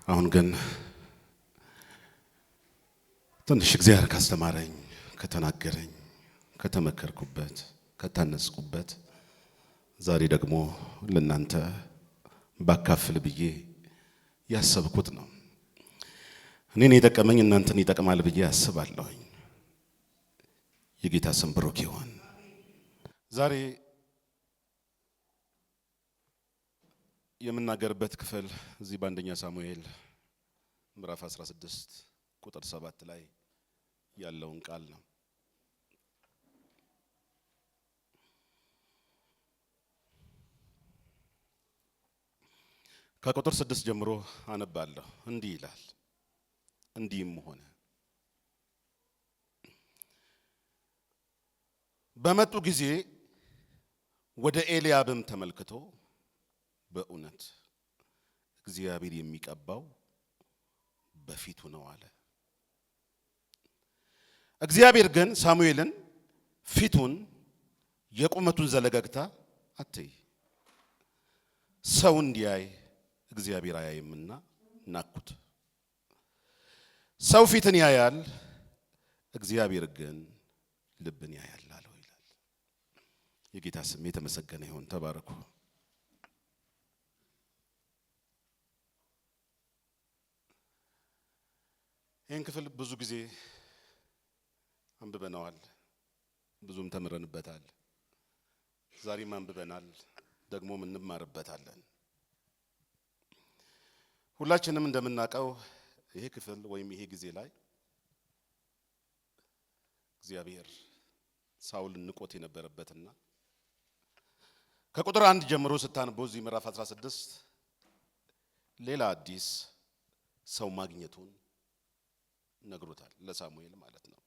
አሁን ግን ትንሽ እግዚአብሔር ካስተማረኝ ከተናገረኝ ከተመከርኩበት ከታነጽኩበት ዛሬ ደግሞ ለእናንተ ባካፍል ብዬ ያሰብኩት ነው። እኔን የጠቀመኝ እናንተን ይጠቅማል ብዬ አስባለሁ። የጌታ ስም ብሩክ ይሁን። ዛሬ የምናገርበት ክፍል እዚህ በአንደኛ ሳሙኤል ምዕራፍ 16 ቁጥር 7 ላይ ያለውን ቃል ነው። ከቁጥር 6 ጀምሮ አነባለሁ። እንዲህ ይላል፣ እንዲህም ሆነ በመጡ ጊዜ ወደ ኤልያብም ተመልክቶ በእውነት እግዚአብሔር የሚቀባው በፊቱ ነው አለ። እግዚአብሔር ግን ሳሙኤልን ፊቱን የቁመቱን ዘለገግታ አትይ፣ ሰው እንዲያይ እግዚአብሔር አያይምና ናኩት። ሰው ፊትን ያያል፣ እግዚአብሔር ግን ልብን ያያል አለው ይላል። የጌታ ስም የተመሰገነ ይሁን። ተባረኩ። ይህን ክፍል ብዙ ጊዜ አንብበነዋል፣ ብዙም ተምረንበታል። ዛሬም አንብበናል፣ ደግሞም እንማርበታለን። ሁላችንም እንደምናውቀው ይሄ ክፍል ወይም ይሄ ጊዜ ላይ እግዚአብሔር ሳውል ንቆት የነበረበትና ከቁጥር 1 ጀምሮ ስታነቡ እዚህ ምዕራፍ 16 ሌላ አዲስ ሰው ማግኘቱን ነግሮታል፣ ለሳሙኤል ማለት ነው።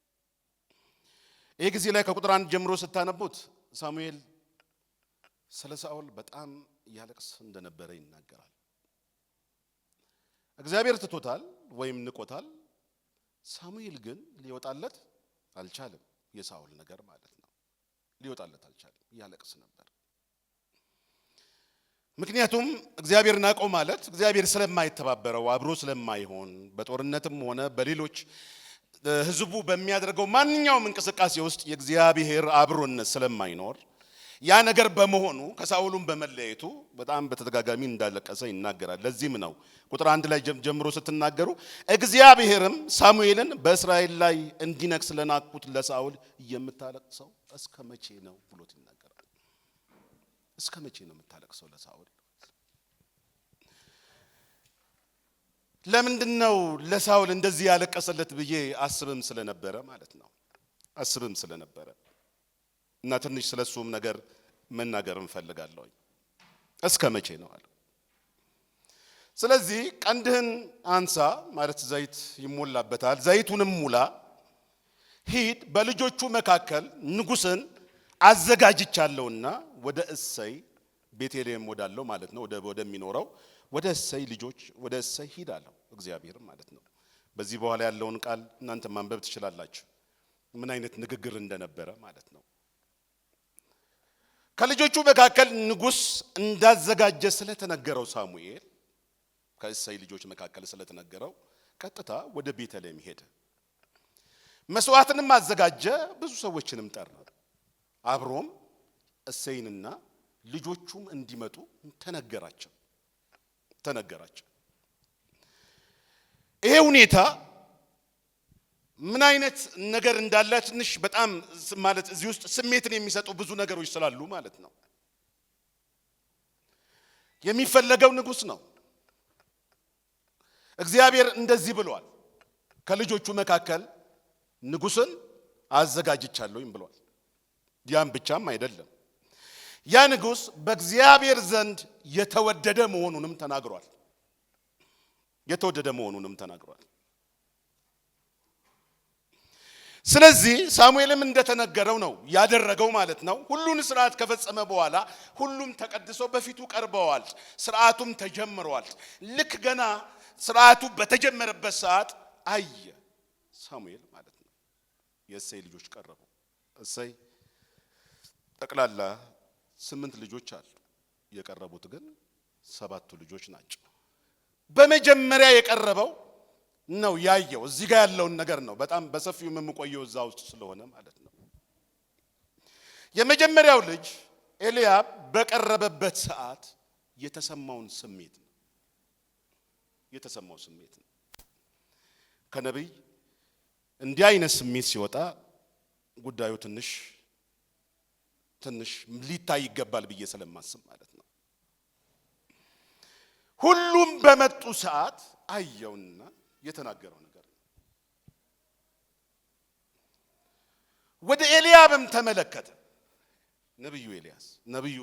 ይሄ ጊዜ ላይ ከቁጥር 1 ጀምሮ ስታነቡት ሳሙኤል ስለ ሳኦል በጣም ያለቅስ እንደነበረ ይናገራል። እግዚአብሔር ትቶታል ወይም ንቆታል። ሳሙኤል ግን ሊወጣለት አልቻለም። የሳኦል ነገር ማለት ነው፣ ሊወጣለት አልቻለም፣ ያለቅስ ነበር። ምክንያቱም እግዚአብሔር ናቀው ማለት እግዚአብሔር ስለማይተባበረው አብሮ ስለማይሆን በጦርነትም ሆነ በሌሎች ህዝቡ በሚያደርገው ማንኛውም እንቅስቃሴ ውስጥ የእግዚአብሔር አብሮነት ስለማይኖር ያ ነገር በመሆኑ ከሳኦልም በመለየቱ በጣም በተደጋጋሚ እንዳለቀሰ ይናገራል። ለዚህም ነው ቁጥር 1 ላይ ጀምሮ ስትናገሩ እግዚአብሔርም ሳሙኤልን በእስራኤል ላይ እንዲነግስ ለናቁት ለሳኦል የምታለቅሰው እስከ መቼ ነው ብሎት ይናገራል። እስከ መቼ ነው የምታለቅሰው ለሳኦል? ለምንድነው ለሳኦል እንደዚህ ያለቀሰለት ብዬ አስብም ስለነበረ ማለት ነው። አስብም ስለነበረ እና ትንሽ ስለሱም ነገር መናገር እንፈልጋለሁ። እስከ መቼ ነው አለ። ስለዚህ ቀንድህን አንሳ ማለት ዘይት ይሞላበታል፣ ዘይቱንም ሙላ፣ ሂድ በልጆቹ መካከል ንጉሥን አዘጋጅቻለሁና ወደ እሰይ ቤተልሔም ወዳለው ማለት ነው ወደሚኖረው ወደ እሰይ ልጆች ወደ እሰይ ሂድ አለው እግዚአብሔር ማለት ነው። በዚህ በኋላ ያለውን ቃል እናንተ ማንበብ ትችላላችሁ፣ ምን አይነት ንግግር እንደነበረ ማለት ነው። ከልጆቹ መካከል ንጉሥ እንዳዘጋጀ ስለተነገረው ሳሙኤል ከእሰይ ልጆች መካከል ስለተነገረው ቀጥታ ወደ ቤተልሔም ሄደ። መስዋዕትንም አዘጋጀ፣ ብዙ ሰዎችንም ጠራ። አብሮም እሰይንና ልጆቹም እንዲመጡ ተነገራቸው። ይሄ ሁኔታ ምን አይነት ነገር እንዳለ ትንሽ በጣም ማለት እዚህ ውስጥ ስሜትን የሚሰጡ ብዙ ነገሮች ስላሉ ማለት ነው። የሚፈለገው ንጉሥ ነው። እግዚአብሔር እንደዚህ ብሏል፣ ከልጆቹ መካከል ንጉሥን አዘጋጅቻለሁኝ ብሏል። ያን ብቻም አይደለም፣ ያ ንጉሥ በእግዚአብሔር ዘንድ የተወደደ መሆኑንም ተናግሯል። ስለዚህ ሳሙኤልም እንደተነገረው ነው ያደረገው ማለት ነው። ሁሉን ስርዓት ከፈጸመ በኋላ ሁሉም ተቀድሶ በፊቱ ቀርበዋል፣ ስርዓቱም ተጀምሯል። ልክ ገና ስርዓቱ በተጀመረበት ሰዓት አየ ሳሙኤል ማለት ነው የእሰይ ልጆች ቀረቡ። እሰይ ጠቅላላ 8 ልጆች አሉ። የቀረቡት ግን 7 ልጆች ናቸው። በመጀመሪያ የቀረበው ነው ያየው። እዚህ ጋር ያለውን ነገር ነው በጣም በሰፊው የምንቆየው እዛ ውስጥ ስለሆነ ማለት ነው። የመጀመሪያው ልጅ ኤልያብ በቀረበበት ሰዓት የተሰማውን ስሜት ነው። ከነቢይ እንዲህ አይነት ስሜት ሲወጣ ጉዳዩ ትንሽ ሊታይ ይገባል ብዬ ስለማስብ ማለት ነው። ሁሉም በመጡ ሰዓት አየውና የተናገረው ነገር ነው። ወደ ኤልያብም ተመለከተ። ነቢዩ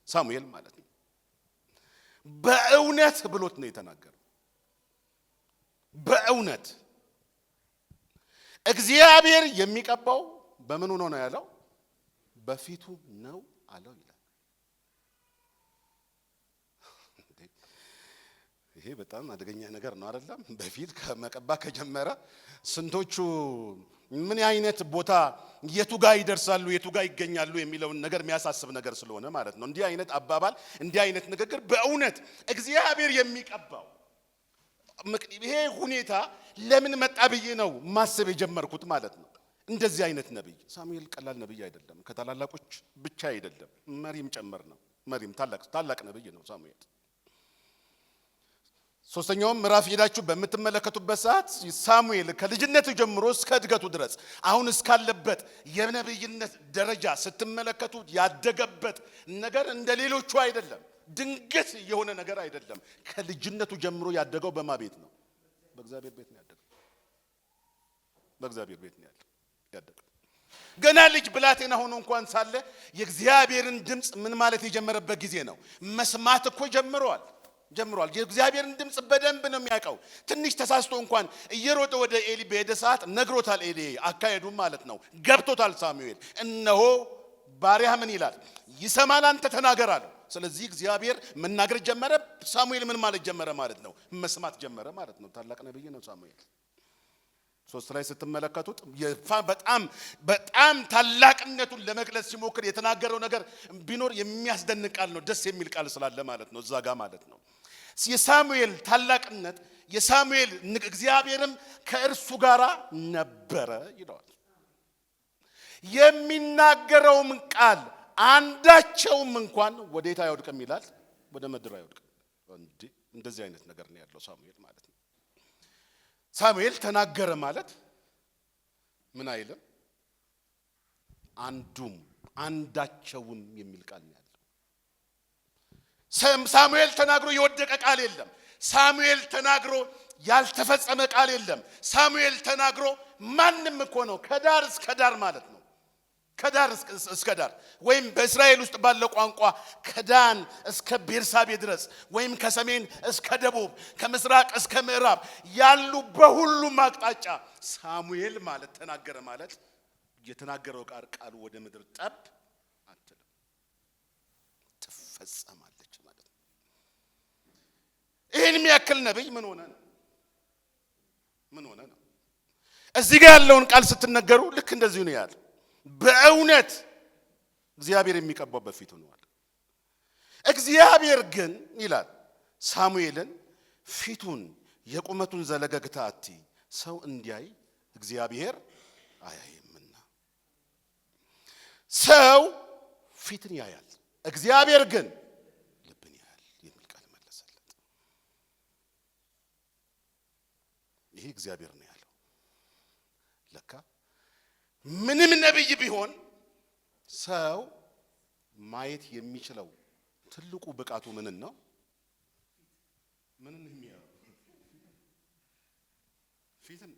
ሳሙኤል ማለት ነው። በእውነት ብሎት ነው የተናገረው። በእውነት እግዚአብሔር የሚቀባው በምን ሆኖ ነው ያለው? በፊቱ ነው አለው ይላል። ይሄ በጣም አደገኛ ነገር ነው አይደለም? በፊት ከመቀባ ከጀመረ ስንቶቹ ምን አይነት ቦታ የቱ ጋር ይደርሳሉ የቱ ጋር ይገኛሉ የሚለውን ነገር የሚያሳስብ ነገር ስለሆነ ማለት ነው። እንዲህ አይነት አባባል እንዲህ አይነት ንግግር በእውነት እግዚአብሔር የሚቀባው ይሄ ሁኔታ ለምን መጣ ብዬ ነው ማሰብ የጀመርኩት ማለት ነው። እንደዚህ አይነት ነብይ ሳሙኤል ቀላል ነብይ አይደለም። ከታላላቆች ብቻ አይደለም መሪም ጨምር ነው። መሪም ታላቅ ነብይ ነው ሳሙኤል። ሶስተኛውም ምዕራፍ ሄዳችሁ በምትመለከቱበት ሰዓት ሳሙኤል ከልጅነቱ ጀምሮ እስከ እድገቱ ድረስ አሁን እስካለበት የነብይነት ደረጃ ስትመለከቱ ያደገበት ነገር እንደሌሎቹ አይደለም። ድንገት የሆነ ነገር አይደለም። ከልጅነቱ ጀምሮ ያደገው በማ ቤት ነው? በእግዚአብሔር ቤት ነው ያደገው። በእግዚአብሔር ቤት ነው ያደገው። ገና ልጅ ብላቴና ሆኖ እንኳን ሳለ የእግዚአብሔርን ድምጽ ምን ማለት የጀመረበት ጊዜ ነው። መስማት እኮ ጀምሯል። የእግዚአብሔርን ድምጽ በደንብ ነው የሚያውቀው። ትንሽ ተሳስቶ እንኳን እየሮጠ ወደ ኤሊ በሄደ ሰዓት ነግሮታል። ኤሊ አካሄዱ ማለት ነው ገብቶታል። ሳሙኤል እነሆ ባሪያ ምን ይላል ይሰማል፣ አንተ ተናገር አለው። ስለዚህ እግዚአብሔር መናገር ጀመረ። ሳሙኤል ምን ማለት ጀመረ ማለት ነው? መስማት ጀመረ ማለት ነው። ታላቅ ነብይ ነው ሳሙኤል። 3 ላይ ስትመለከቱት በጣም ታላቅነቱን ለመግለጽ ሲሞክር የተናገረው ነገር ቢኖር የሚያስደንቅ ቃል ነው። ደስ የሚል ቃል ስላለ ማለት ነው እዛ ጋር ማለት ነው። የሳሙኤል ታላቅነት የሳሙኤል እግዚአብሔርም ከእርሱ ጋር ነበረ ይለዋል። የሚናገረውም ቃል አንዳቸውም እንኳን ወዴት አይወድቅም ይላል? ወደ ምድር አይወድቅም። እንደዚህ አይነት ነገር ነው ያለው ሳሙኤል ማለት ነው። ሳሙኤል ተናገረ ማለት ምን አይልም? አንዳቸውም የሚል ቃል ነው ያለው። ሳሙኤል ተናግሮ የወደቀ ቃል የለም። ሳሙኤል ተናግሮ ያልተፈጸመ ቃል የለም። ሳሙኤል ተናግሮ ማንም እኮ ነው ከዳር እስከ ዳር ማለት ነው። ከዳር እስከ ዳር ወይም በእስራኤል ውስጥ ባለው ቋንቋ ከዳን እስከ ቤርሳቤ ድረስ ወይም ከሰሜን እስከ ደቡብ ከምስራቅ እስከ ምዕራብ ያሉ በሁሉም አቅጣጫ ሳሙኤል ማለት ተናገረ ማለት የተናገረው ቃል ወደ ምድር ጠብ አትልም፣ ትፈጸማለች ማለት ነው። ይሄን የሚያክል ነብይ ምን ሆነ ነው? እዚህ ጋር ያለውን ቃል ስትነገሩ ልክ እንደዚህ ነው ያለው። በእውነት እግዚአብሔር የሚቀባው በፊቱ ነው አለ። እግዚአብሔር ግን ይላል ሳሙኤልን ፊቱን የቁመቱን ዘለገግታ አቲ ሰው እንዲያይ እግዚአብሔር አያይምና። ሰው ፊትን ያያል፣ እግዚአብሔር ግን ልብን ያያል የሚል ቃል መለሰለት። ይሄ እግዚአብሔር ነው ያለው። ለካ ምንም ነብይ ቢሆን ሰው ማየት የሚችለው ትልቁ ብቃቱ ምን ነው? ምን የሚያየው ፊትን።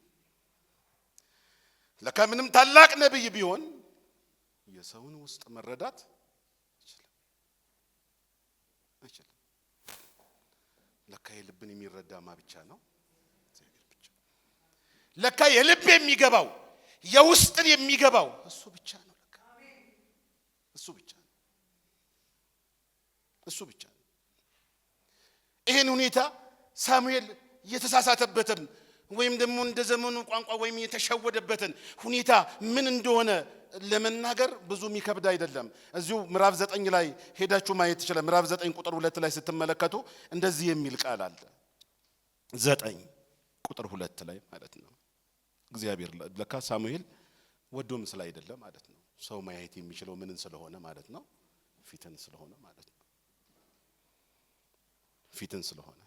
ለካ ምንም ታላቅ ነብይ ቢሆን የሰውን ውስጥ መረዳት አይችልም። ለካ የልብን የሚረዳ ማ ብቻ ነው? እግዚአብሔር ብቻ። ለካ የልብ የሚገባው የውስጥን የሚገባው እሱ ብቻ ነው። ለካ እሱ ብቻ ነው። ይሄን ሁኔታ ሳሙኤል የተሳሳተበትን ወይም ደግሞ እንደ ዘመኑ ቋንቋ ወይም የተሸወደበትን ሁኔታ ምን እንደሆነ ለመናገር ብዙ የሚከብድ አይደለም። እዚሁ ምዕራፍ 9 ላይ ሄዳችሁ ማየት ይችላል። ምዕራፍ 9 ቁጥር 2 ላይ ስትመለከቱ እንደዚህ የሚል ቃል አለ። 9 ቁጥር 2 ላይ ማለት ነው። እግዚአብሔር ለካ ሳሙኤል ወዶ ምስል አይደለም ማለት ነው። ሰው ማየት የሚችለው ምንን ስለሆነ ማለት ነው? ፊትን ስለሆነ ማለት ነው። ፊትን ስለሆነ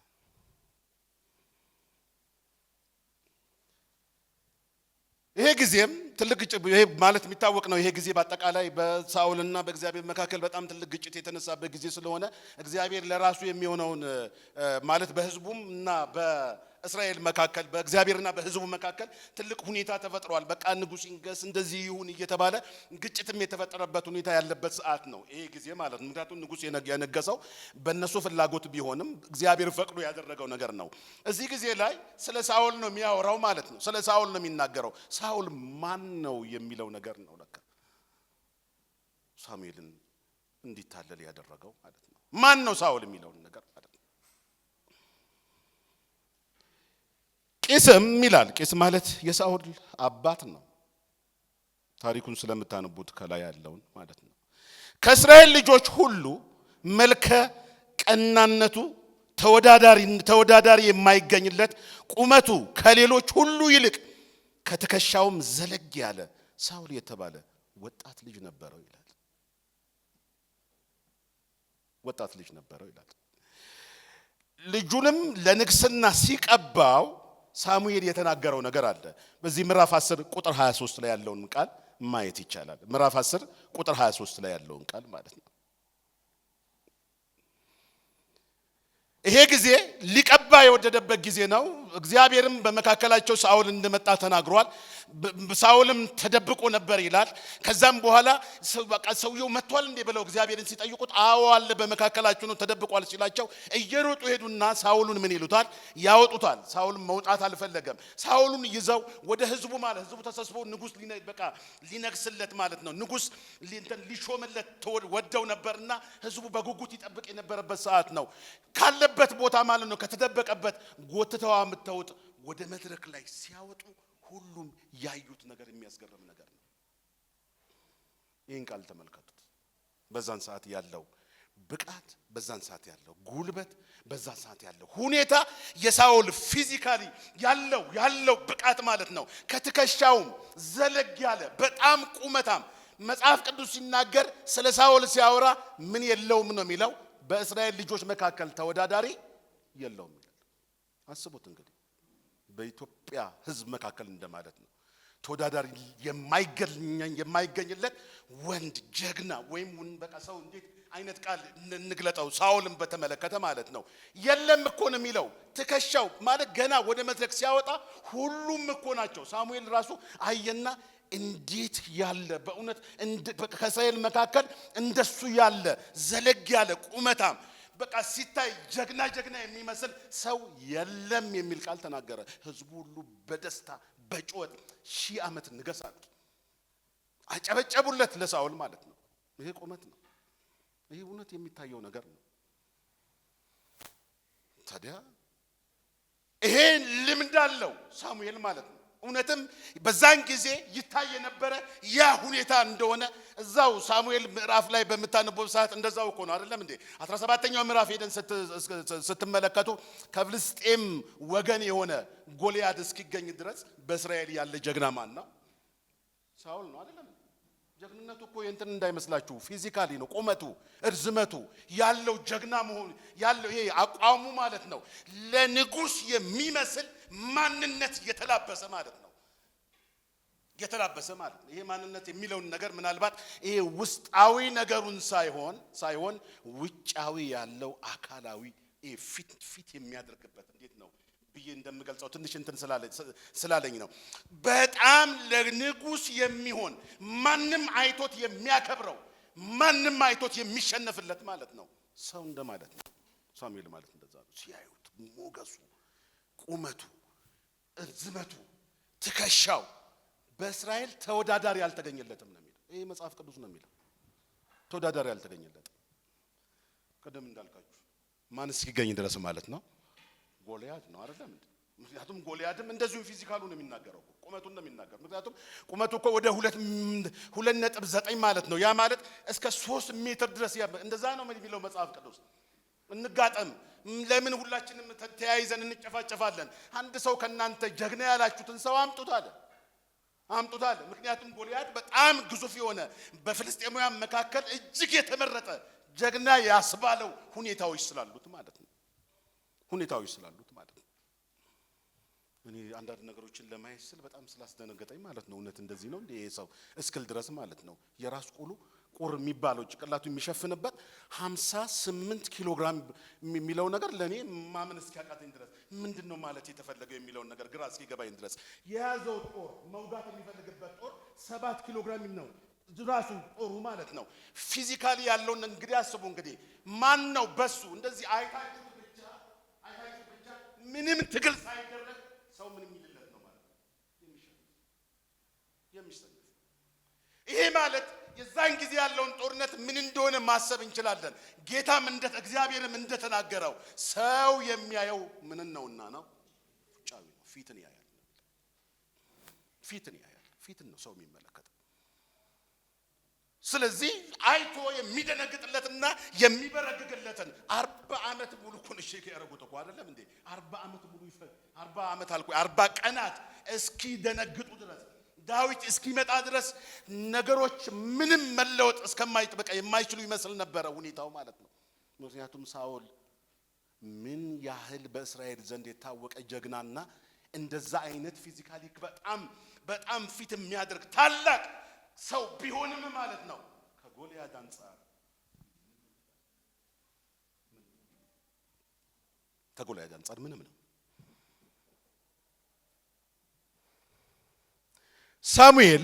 ይሄ ጊዜም ትልቅ ግጭት ይሄ ማለት የሚታወቅ ነው። ይሄ ጊዜ በአጠቃላይ በሳኦልና በእግዚአብሔር መካከል በጣም ትልቅ ግጭት የተነሳበት ጊዜ ስለሆነ እግዚአብሔር ለራሱ የሚሆነውን ማለት በሕዝቡም እና በእስራኤል መካከል በእግዚአብሔርና በሕዝቡ መካከል ትልቅ ሁኔታ ተፈጥሯል። በቃ ንጉስ ይንገስ እንደዚህ ይሁን እየተባለ ግጭትም የተፈጠረበት ሁኔታ ያለበት ሰዓት ነው ይሄ ጊዜ ማለት ነው። ምክንያቱም ንጉስ የነገሰው በእነሱ ፍላጎት ቢሆንም እግዚአብሔር ፈቅዶ ያደረገው ነገር ነው። እዚህ ጊዜ ላይ ስለ ሳኦል ነው የሚያወራው ማለት ነው። ስለ ሳኦል ነው የሚናገረው። ሳኦል ማን ነው የሚለው ነገር ነው ለካ ሳሙኤልን እንዲታለል ያደረገው ማለት ነው። ማን ነው ሳኦል የሚለው ነገር ማለት ነው። ቂስም ይላል። ቂስ ማለት የሳኦል አባት ነው። ታሪኩን ስለምታነቡት ከላይ ያለውን ማለት ነው። ከእስራኤል ልጆች ሁሉ መልከ ቀናነቱ ተወዳዳሪ የማይገኝለት ቁመቱ ከሌሎች ሁሉ ይልቅ ከትከሻውም ዘለግ ያለ ሳኦል የተባለ ወጣት ልጅ ነበረው ይላል። ወጣት ልጅ ነበረው ይላል። ልጁንም ለንግስና ሲቀባው ሳሙኤል የተናገረው ነገር አለ። በዚህ ምዕራፍ 10 ቁጥር 23 ላይ ያለውን ቃል ማየት ይቻላል። ምዕራፍ 10 ቁጥር 23 ላይ ያለውን ቃል ማለት ነው። ይሄ ጊዜ ሊቀባ የወደደበት ጊዜ ነው። እግዚአብሔርም በመካከላቸው ሳኦል እንደመጣ ተናግሯል። ሳኦልም ተደብቆ ነበር ይላል። ከዛም በኋላ በቃ ሰውየው መጥቷል እንዴ ብለው እግዚአብሔርን ሲጠይቁት አዎ አለ በመካከላቸው ነው ተደብቋል ሲላቸው እየሮጡ ሄዱና ሳኦልን ምን ይሉታል? ያወጡታል። ሳኦልም መውጣት አልፈለገም። ሳኦልን ይዘው ወደ ህዝቡ ማለት ህዝቡ ተሰብስበው ንጉስ በቃ ሊነግስለት ማለት ነው ንጉስ ሊሾመለት ወደው ነበርና ህዝቡ በጉጉት ይጠብቅ የነበረበት ሰዓት ነው። ካለበት ቦታ ማለት ነው ከተደበቀበት ጎትተው አምጥተውት ወደ መድረክ ላይ ሲያወጡ ሁሉም ያዩት ነገር የሚያስገርም ነገር ነው። ይህን ቃል ተመልከቱት። በዛን ሰዓት ያለው ብቃት፣ በዛን ሰዓት ያለው ጉልበት፣ በዛን ሰዓት ያለው ሁኔታ የሳኦል ፊዚካሊ ያለው ብቃት ማለት ነው። ከትከሻውም ዘለግ ያለ በጣም ቁመታም መጽሐፍ ቅዱስ ሲናገር ስለ ሳኦል ሲያወራ ምን የለውም ነው የሚለው? በእስራኤል ልጆች መካከል ተወዳዳሪ የለውም ይላል። አስቡት እንግዲህ በኢትዮጵያ ህዝብ መካከል እንደማለት ነው። ተወዳዳሪ የማይገኝለት ወንድ ጀግና ወይም በቃ ሰው እንዴት አይነት ቃል እንግለጠው? ሳኦልን በተመለከተ ማለት ነው። የለም እኮ ነው የሚለው። ትከሻው ማለት ገና ወደ መድረክ ሲያወጣ ሁሉም እኮ ናቸው። ሳሙኤል ራሱ አየና እንዴት ያለ በእውነት ከእስራኤል መካከል እንደሱ ያለ ዘለግ ያለ ቁመታም በቃ ሲታይ ጀግና የሚመስል ሰው የለም የሚል ቃል ተናገረ። ህዝቡ ሁሉ በደስታ በጮት 1000 ዓመት ንገሳሉ። አጨበጨቡለት ለሳኦል ማለት ነው። ይሄ ቁመት ነው። ይሄ እውነት የሚታየው ነገር ነው። ታዲያ ይሄ ልምድ አለው ሳሙኤል ማለት ነው። እውነትም በዛን ጊዜ ይታይ የነበረ ያ ሁኔታ እንደሆነ እዛው ሳሙኤል ምዕራፍ ላይ በመታነበው ሰዓት እንደዛው እኮ ነው አይደለም እንዴ? 17ኛው ምዕራፍ ሄደን ስትመለከቱ ከፍልስጤም ወገን የሆነ ጎልያድ እስኪገኝ ድረስ በእስራኤል ያለ ጀግና ማን ነው? ሳኦል ነው አይደለም? ጀግንነቱ እኮ የእንትን እንዳይመስላችሁ ፊዚካሊ ነው። ቁመቱ እርዝመቱ ያለው ጀግና መሆን ያለው ይሄ አቋሙ ማለት ነው። ለንጉስ የሚመስል ማንነት የተላበሰ ማለት ነው። የተላበሰ ማለት ነው። ይሄ ማንነት የሚለውን ነገር ምናልባት ይሄ ውስጣዊ ነገሩን ሳይሆን ውጫዊ ያለው አካላዊ ይሄ ፊት የሚያደርግበት እንዴት ነው ብዬ እንደምገልጸው ትንሽ እንትን ስላለኝ ነው። በጣም ለንጉስ የሚሆን ማንም አይቶት የሚያከብረው ማንም አይቶት የሚሸነፍለት ማለት ነው። ሰው እንደማለት ነው። ሳሙኤል ማለት እንደዛ ነው። ሲያዩት ሞገሱ፣ ቁመቱ፣ እርዝመቱ፣ ትከሻው በእስራኤል ተወዳዳሪ ያልተገኘለትም ነው የሚለው። ይሄ መጽሐፍ ቅዱስ ነው የሚለው። ተወዳዳሪ ያልተገኘለትም ቀደም እንዳልካችሁ ማን እስኪገኝ ድረስ ማለት ነው። ጎልያድ ነው አይደለም እንዴ? ምክንያቱም ጎልያድም እንደዚሁ ፊዚካሉ ነው የሚናገረው ቁመቱን ነው የሚናገረው ምክንያቱም ቁመቱ እኮ ወደ 2.9 ማለት ነው ያ ማለት እስከ 3 ሜትር ድረስ እንደዛ ነው የሚለው መጽሐፍ ቅዱስ እንጋጠም ለምን ሁላችንም ተያይዘን እንጨፋጨፋለን አንድ ሰው ከናንተ ጀግና ያላችሁትን ሰው አምጡት አለ ምክንያቱም ጎልያድ በጣም ግዙፍ የሆነ በፍልስጤማውያን መካከል እጅግ የተመረጠ ጀግና ያስባለው ሁኔታዎች ስላሉት ማለት ነው እኔ አንዳንድ ነገሮችን ለማየት ስል በጣም ስላስደነገጠኝ ማለት ነው እውነት እንደዚህ ነው እንዴ ሰው እስክል ድረስ ማለት ነው የራስ ቁር የሚባለው ጭቅላቱ የሚሸፍንበት 58 ኪሎ ግራም የሚለው ነገር ለኔ ማመን እስኪያቃተኝ ድረስ ምንድነው ማለት የተፈለገው የሚለው ነገር ግራ እስኪገባኝ ድረስ የያዘው ጦር መውጋት የሚፈልግበት ጦር 7 ኪሎ ግራም ነው ራሱ ጦሩ ማለት ነው ፊዚካሊ ያለው እንግዲህ አስቡ እንግዲህ ማን ነው በሱ እንደዚህ አይታችሁ ብቻ ምንም ትግል ሳይደረግ ሰው ምን የሚልለት ነው ማለት የሚሸነፍ ይሄ ማለት የዛን ጊዜ ያለውን ጦርነት ምን እንደሆነ ማሰብ እንችላለን ጌታም እግዚአብሔርም እንደተናገረው ሰው የሚያየው ምን ነውና ነው ጫዊ ነው ፊትን ያያል ፊትን ነው ሰው የሚመለከተው ስለዚህ አይቶ የሚደነግጥለትና የሚበረግግለትን 40 አመት ሙሉ ኮንሽክ ያረጉት እኮ አይደለም እንዴ 40 አመት ሙሉ 40 አመት አልቆ 40 ቀናት እስኪ ደነግጡ ድረስ ዳዊት እስኪመጣ ድረስ ነገሮች ምንም መለወጥ እስከማይጠበቅ የማይችሉ ይመስል ነበር ሁኔታው ማለት ነው ምክንያቱም ሳኦል ምን ያህል በእስራኤል ዘንድ የታወቀ ጀግናና እንደዛ አይነት ፊዚካሊ በጣም ፊት የሚያደርግ ታላቅ ሰው ቢሆንም ማለት ነው ከጎልያድ አንፃር ምንም ነው ሳሙኤል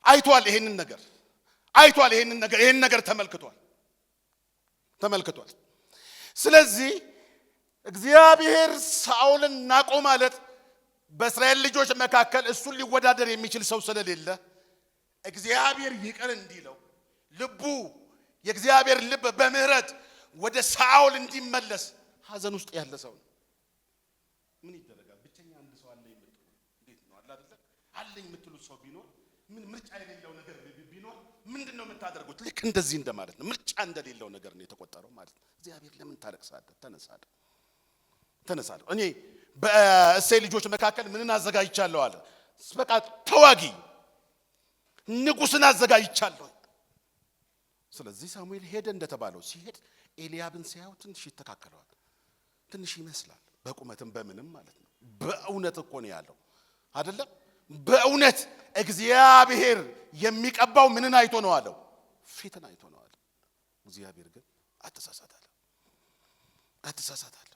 አይቷል ይሄንን ነገር ተመልክቷል ስለዚህ እግዚአብሔር ሳኦልን ናቆ ማለት በእስራኤል ልጆች መካከል እሱን ሊወዳደር የሚችል ሰው ስለሌለ እግዚአብሔር ይቅር እንዲለው ልቡ የእግዚአብሔር ልብ በምህረት ወደ ሳኦል እንዲመለስ ሐዘን ውስጥ ያለ ሰው ነው ምን ይደረጋል ብቸኛ አንድ ሰው አለ የምትሉ እንዴት ነው አለ የምትሉት ሰው ቢኖር ምን ምርጫ የሌለው ነገር ቢኖር ምንድነው የምታደርጉት ልክ እንደዚህ እንደማለት ነው ምርጫ እንደሌለው ነገር ነው የተቆጠረው ማለት ነው እግዚአብሔር ለምን ታለቅሳለህ ተነሳለህ እኔ በእሴይ ልጆች መካከል ምንን አዘጋጅቻለሁ አለ በቃ ተዋጊ ንጉስን አዘጋጅቻለሁ ስለዚህ ሳሙኤል ሄደ እንደተባለው ሲሄድ ኤልያብን ሲያዩ ትንሽ ይተካከለዋል ትንሽ ይመስላል በቁመትም በምንም ማለት ነው በእውነት እኮ ነው ያለው አይደለም በእውነት እግዚአብሔር የሚቀባው ምንን አይቶ ነው አለው ፊትን አይቶ ነው አለው እግዚአብሔር ግን አትሳሳታለህ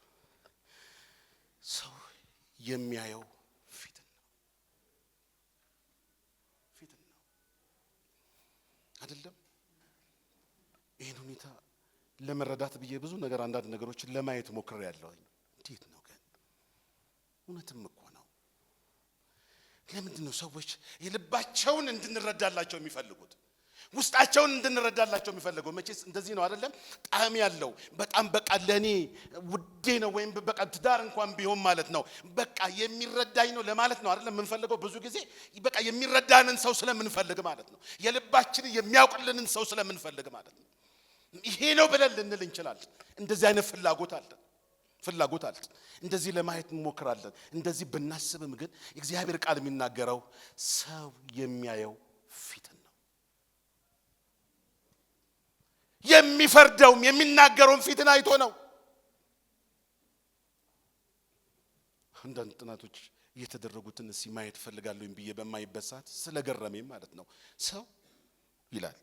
ሰው የሚያየው ፊትን ነው አይደለም ይሄን ሁኔታ ለመረዳት ብዬ ብዙ ነገር አንዳንድ ነገሮችን ለማየት ሞክሬያለሁ እንዴት ነው ግን እውነትም እኮ ነው ለምንድን ነው ሰዎች የልባቸውን እንድንረዳላቸው የሚፈልጉት ውስጣቸውን እንድንረዳላቸው የሚፈልገው መቼስ እንደዚህ ነው አይደለም ጣም ያለው በጣም በቃ ለኔ ውዴ ነው ወይም በቃ ትዳር እንኳን ቢሆን ማለት ነው በቃ የሚረዳኝ ነው ለማለት ነው አይደለም የምንፈልገው ብዙ ጊዜ በቃ የሚረዳንን ሰው ስለምንፈልግ ማለት ነው የልባችንን የሚያውቅልንን ሰው ስለምንፈልግ ማለት ነው ይሄ ነው ብለን ልንል እንችላለን እንደዚህ አይነት ፍላጎት አለ እንደዚህ ለማየት እንሞክራለን እንደዚህ ብናስብም ግን እግዚአብሔር ቃል የሚናገረው ሰው የሚያየው ፊትን ነው የሚፈርደውም የሚናገረውም ፊትን አይቶ ነው አንዳንድ ጥናቶች እየተደረጉትን ማየት ፈልጋለሁ ብዬ በማይበት ሰዓት ስለገረመኝ ማለት ነው ሰው ይላል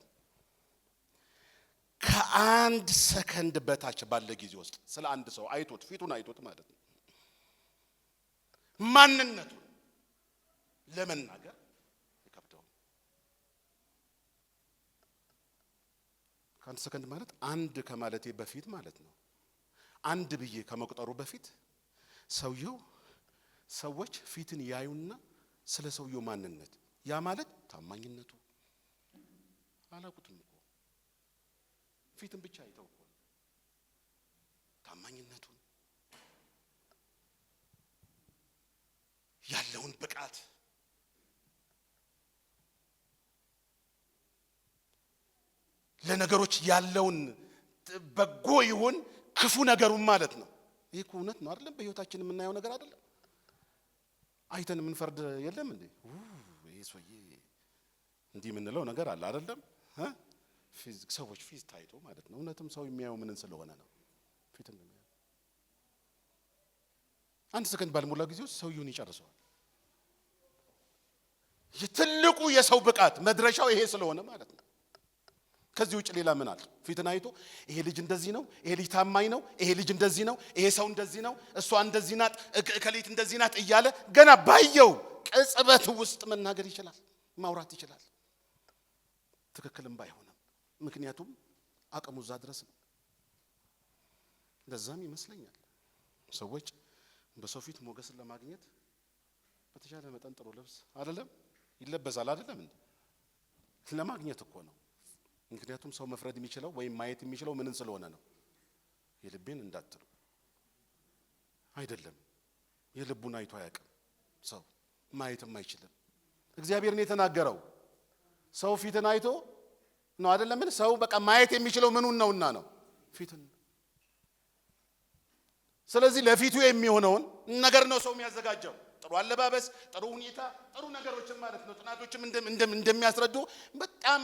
ከአንድ ሰከንድ በታች ባለ ጊዜ ውስጥ ስለ አንድ ሰው አይቶት ፊቱን አይቶት ማለት ነው ማንነቱን ለመናገር ይከብደው ከአንድ ሰከንድ ማለት አንድ ከማለቴ በፊት ማለት ነው አንድ ብዬ ከመቁጠሩ በፊት ሰዎች ፊትን ያዩና ስለ ሰውየው ማንነት ያ ማለት ታማኝነቱ አላቁትም እኮ ፊትን ብቻ አይተው እኮ ታማኝነቱን ያለውን ብቃት ለነገሮች ያለውን በጎ ይሁን ክፉ ነገሩን ማለት ነው። ይሄ እውነት ነው አይደለም? በህይወታችን የምናየው ነገር አይደለም? አይተን ምን ፈርድ የለም እንዴ? ይሄ ሰውዬ እንዲህ የምንለው ነገር አለ አይደለም? ሰዎች ፊት ታይቶ ማለት ነው። እውነትም ሰው የሚያየው ምንን ስለሆነ ነው? ፊት ነው። አንድ ሰከንድ ባልሞላ ጊዜ ውስጥ ሰውየውን ይጨርሰዋል። የትልቁ የሰው ብቃት መድረሻው ይሄ ስለሆነ ማለት ነው። ከዚህ ውጭ ሌላ ምን አለ? ፊትን አይቶ ይሄ ልጅ እንደዚህ ነው፣ ይሄ ልጅ ታማኝ ነው፣ ይሄ ልጅ እንደዚህ ነው፣ ይሄ ሰው እንደዚህ ነው፣ እሷ እንደዚህ ናት፣ እከሌት እንደዚህ ናት እያለ ገና ባየው ቅጽበት ውስጥ መናገር ይችላል፣ ማውራት ይችላል። ትክክልም ባይሆንም ምክንያቱም አቅሙ እዛ ድረስ ነው። ለዛም ይመስለኛል ሰዎች በሰው ፊት ሞገስን ለማግኘት በተሻለ መጠን ጥሩ ልብስ አይደለም ይለበሳል አይደለም እንዴ? ለማግኘት እኮ ነው። ምክንያቱም ሰው መፍረድ የሚችለው ወይም ማየት የሚችለው ምንን ስለሆነ ነው? የልቤን እንዳትሉ አይደለም። የልቡን አይቶ አያውቅም። ሰው ማየትም አይችልም። እግዚአብሔርን የተናገረው ሰው ፊትን አይቶ ነው አይደለም? ምን ሰው በቃ ማየት የሚችለው ምኑን ነውና ነው? ፊትን። ስለዚህ ለፊቱ የሚሆነውን ነገር ነው ሰው የሚያዘጋጀው። ጥሩ አለባበስ፣ ጥሩ ሁኔታ፣ ጥሩ ነገሮችን ማለት ነው። ጥናቶችም እንደሚያስረዱ በጣም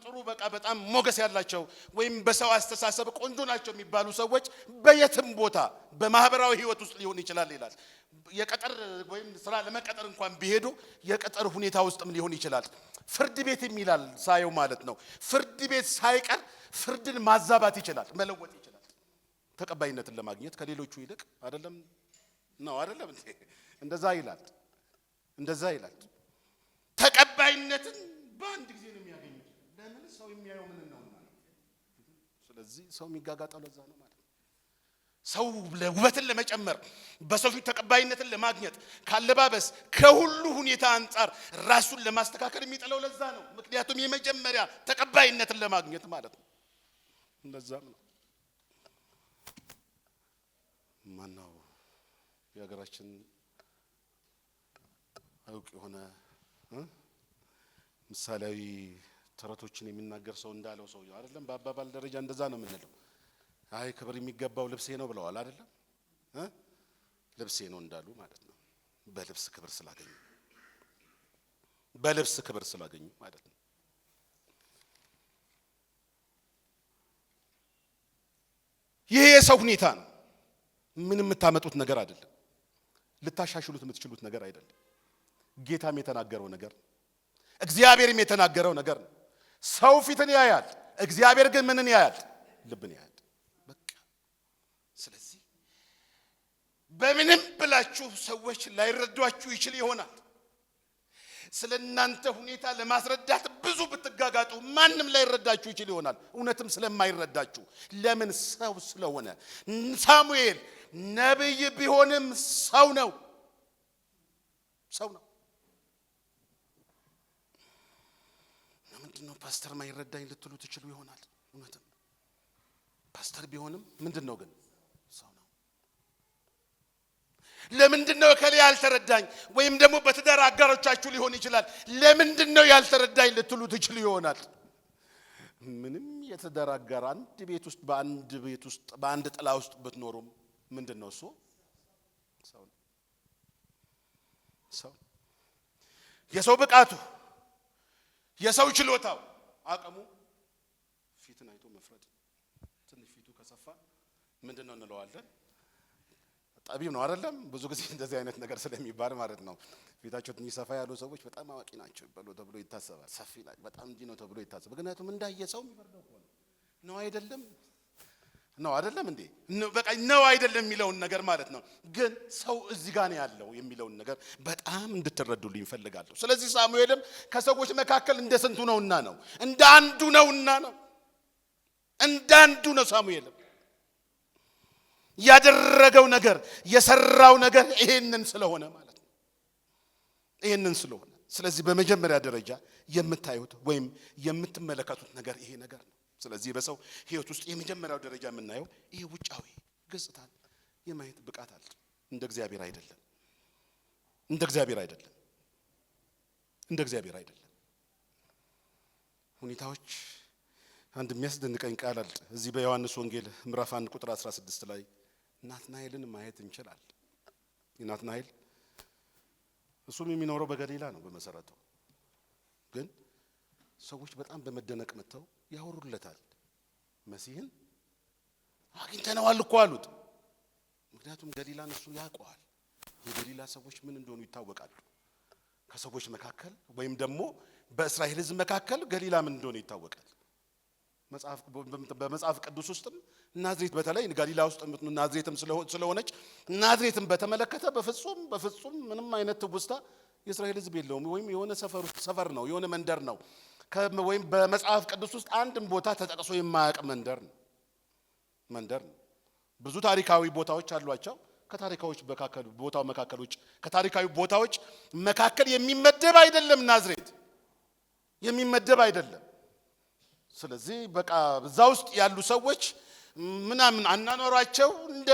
ጥሩ በጣም ሞገስ ያላቸው ወይም በሰው አስተሳሰብ ቆንጆ ናቸው የሚባሉ ሰዎች በየትም ቦታ በማህበራዊ ህይወት ውስጥ ሊሆን ይችላል ይላል። የቀጠር ወይም ስራ ለመቀጠር እንኳን ቢሄዱ የቀጠር ሁኔታ ውስጥም ሊሆን ይችላል። ፍርድ ቤት የሚላል ሳየው ማለት ነው። ፍርድ ቤት ሳይቀር ፍርድን ማዛባት ይችላል፣ መለወጥ ይችላል ተቀባይነትን ለማግኘት ከሌሎቹ ይልቅ አይደለም ነው አይደለም እንዴ? እንደዛ ይላል። ተቀባይነትን በአንድ ጊዜ ነው የሚያገኙት። ለምን? ሰው የሚያየው ምን ነውና ነው። ስለዚህ ሰው የሚጋጋጠው ለዛ ነው ማለት ነው። ሰው ውበትን ለመጨመር በሰው ፊት ተቀባይነትን ለማግኘት ካለባበስ ከሁሉ ሁኔታ አንፃር ራሱን ለማስተካከል የሚጥለው ለዛ ነው። ምክንያቱም የመጀመሪያ ተቀባይነትን ለማግኘት ማለት ነው። እንደዛም ነው። ማነው የሀገራችን አውቅ የሆነ ምሳሌያዊ ተረቶችን የሚናገር ሰው እንዳለው ሰው አይደለም? በአባባል ደረጃ እንደዛ ነው የምንለው። አይ ክብር የሚገባው ልብሴ ነው ብለዋል አይደለም? ልብሴ ነው እንዳሉ ማለት ነው። በልብስ ክብር ስላገኙ ማለት ነው። ይሄ የሰው ሁኔታ ነው። ምንም የምታመጡት ነገር አይደለም። ልታሻሽሉት የምትችሉት ነገር አይደለም። ጌታም የተናገረው ነገር ነው። እግዚአብሔርም የተናገረው ነገር ነው። ሰው ፊትን ያያል፣ እግዚአብሔር ግን ምንን ያያል? ልብን ያያል። በቃ ስለዚህ በምንም ብላችሁ ሰዎች ላይረዷችሁ ይችል ይሆናል። ስለናንተ ሁኔታ ለማስረዳት ብዙ ብትጋጋጡ ማንም ላይረዳችሁ ይችል ይሆናል። እውነትም ስለማይረዳችሁ ለምን? ሰው ስለሆነ። ሳሙኤል ነብይ ቢሆንም ሰው ነው። ምንድነው ፓስተር ማይረዳኝ ልትሉ ትችሉ ይሆናል። እውነትም ፓስተር ቢሆንም ምንድነው ግን ሰው ነው። ለምንድነው ከሌ ያልተረዳኝ? ወይም ደግሞ በትዳር አጋሮቻችሁ ሊሆን ይችላል። ለምንድነው ያልተረዳኝ ልትሉ ትችሉ ይሆናል። ምንም የትዳር አጋር አንድ ቤት ውስጥ በአንድ ጥላ ውስጥ ብትኖሩም ምንድነው እሱ? ሰው ነው። ሰው የሰው ብቃቱ፣ የሰው ችሎታው፣ አቅሙ ፊትን አይቶ መፍረድ። ትንሽ ፊቱ ከሰፋ ምንድነው እንለዋለን? ጠቢብ ነው አይደለም? ብዙ ጊዜ እንደዚህ አይነት ነገር ስለሚባል ማለት ነው። ፊታቸው ትንሽ ሰፋ ያሉ ሰዎች በጣም አዋቂ ናቸው ተብሎ ይታሰባል። ሰፊ ላይ በጣም እንዲህ ነው ተብሎ ይታሰባል። ምክንያቱም እንዳየሰው የሚፈርደው ነው አይደለም? ነው አይደለም እንዴ? በቃ ነው አይደለም የሚለውን ነገር ማለት ነው። ግን ሰው እዚህ ጋር ነው ያለው የሚለውን ነገር በጣም እንድትረዱልኝ ፈልጋለሁ። ስለዚህ ሳሙኤልም ከሰዎች መካከል እንደ ስንቱ ነውና ነው? እንደ አንዱ ነውና ነው። እንደ አንዱ ነው ሳሙኤልም ያደረገው ነገር የሰራው ነገር ይሄንን ስለሆነ ማለት ነው። ይሄንን ስለሆነ ስለዚህ በመጀመሪያ ደረጃ የምታዩት ወይም የምትመለከቱት ነገር ይሄ ነገር ነው። ስለዚህ በሰው ህይወት ውስጥ የመጀመሪያው ደረጃ የምናየው ይሄ ውጫዊ ገጽታ የማየት ብቃት አለ። እንደ እግዚአብሔር አይደለም። እንደ እግዚአብሔር አይደለም። እንደ እግዚአብሔር አይደለም። ሁኔታዎች አንድ የሚያስደንቀኝ ቃል አለ እዚህ በዮሐንስ ወንጌል ምዕራፍ 1 ቁጥር 16 ላይ ናትናኤልን ማየት እንችላለን። ናትናኤል እሱም የሚኖረው በገሊላ ነው በመሰረቱ። ግን ሰዎች በጣም በመደነቅ መጥተው ያወሩለታል። መሲህን አግኝተነዋል እኮ አሉት። ምክንያቱም ገሊላን እሱ ያውቀዋል። የገሊላ ሰዎች ምን እንደሆኑ ይታወቃሉ። ከሰዎች መካከል ወይም ደግሞ በእስራኤል ሕዝብ መካከል ገሊላ ምን እንደሆነ ይታወቃል። በመጽሐፍ ቅዱስ ውስጥም ናዝሬት በተለይ ገሊላ ውስጥ ናዝሬትም ስለሆነች ናዝሬትም በተመለከተ በፍጹም ምንም አይነት ትውስታ የእስራኤል ሕዝብ የለውም። ወይም የሆነ ሰፈር ነው፣ የሆነ መንደር ነው። ወይም በመጽሐፍ ቅዱስ ውስጥ አንድም ቦታ ተጠቅሶ የማያውቅ መንደር ነው። ብዙ ታሪካዊ ቦታዎች አሏቸው። ከታሪካዊ ቦታዎች መካከል የሚመደብ አይደለም ናዝሬት፣ የሚመደብ አይደለም። ስለዚህ በቃ እዛ ውስጥ ያሉ ሰዎች ምናምን አናኖራቸው እንደ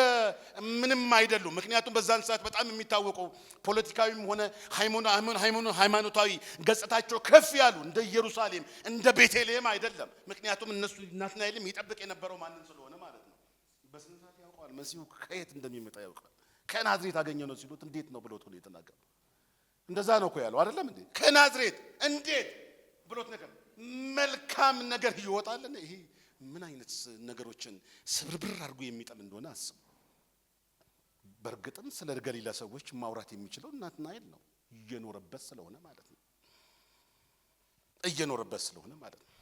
ምንም አይደሉም። ምክንያቱም በዛን ሰዓት በጣም የሚታወቁ ፖለቲካዊም ሆነ ሃይማኖታዊ ገጽታቸው ከፍ ያሉ እንደ ኢየሩሳሌም እንደ ቤተልሔም አይደለም። ምክንያቱም እነሱ ናትናኤልም ይጠብቅ የነበረው ማንን ስለሆነ ማለት ነው። በስነ ስርዓት ያውቀዋል። መሲሁ ከየት እንደሚመጣ ያውቃል። ከናዝሬት አገኘ ነው ሲሉት እንዴት ነው ብሎት ነው የተናገረው። እንደዛ ነው እኮ ያለው አይደለም እንዴ? ከናዝሬት እንዴት ብሎት ነገር መልካም ነገር ይወጣልን። ይሄ ምን አይነት ነገሮችን ስብርብር አድርጎ የሚጠል እንደሆነ አስቡ። በእርግጥም ስለ ገሊላ ሰዎች ማውራት የሚችለው ናትናኤል ነው፣ እየኖረበት ስለሆነ ማለት ነው።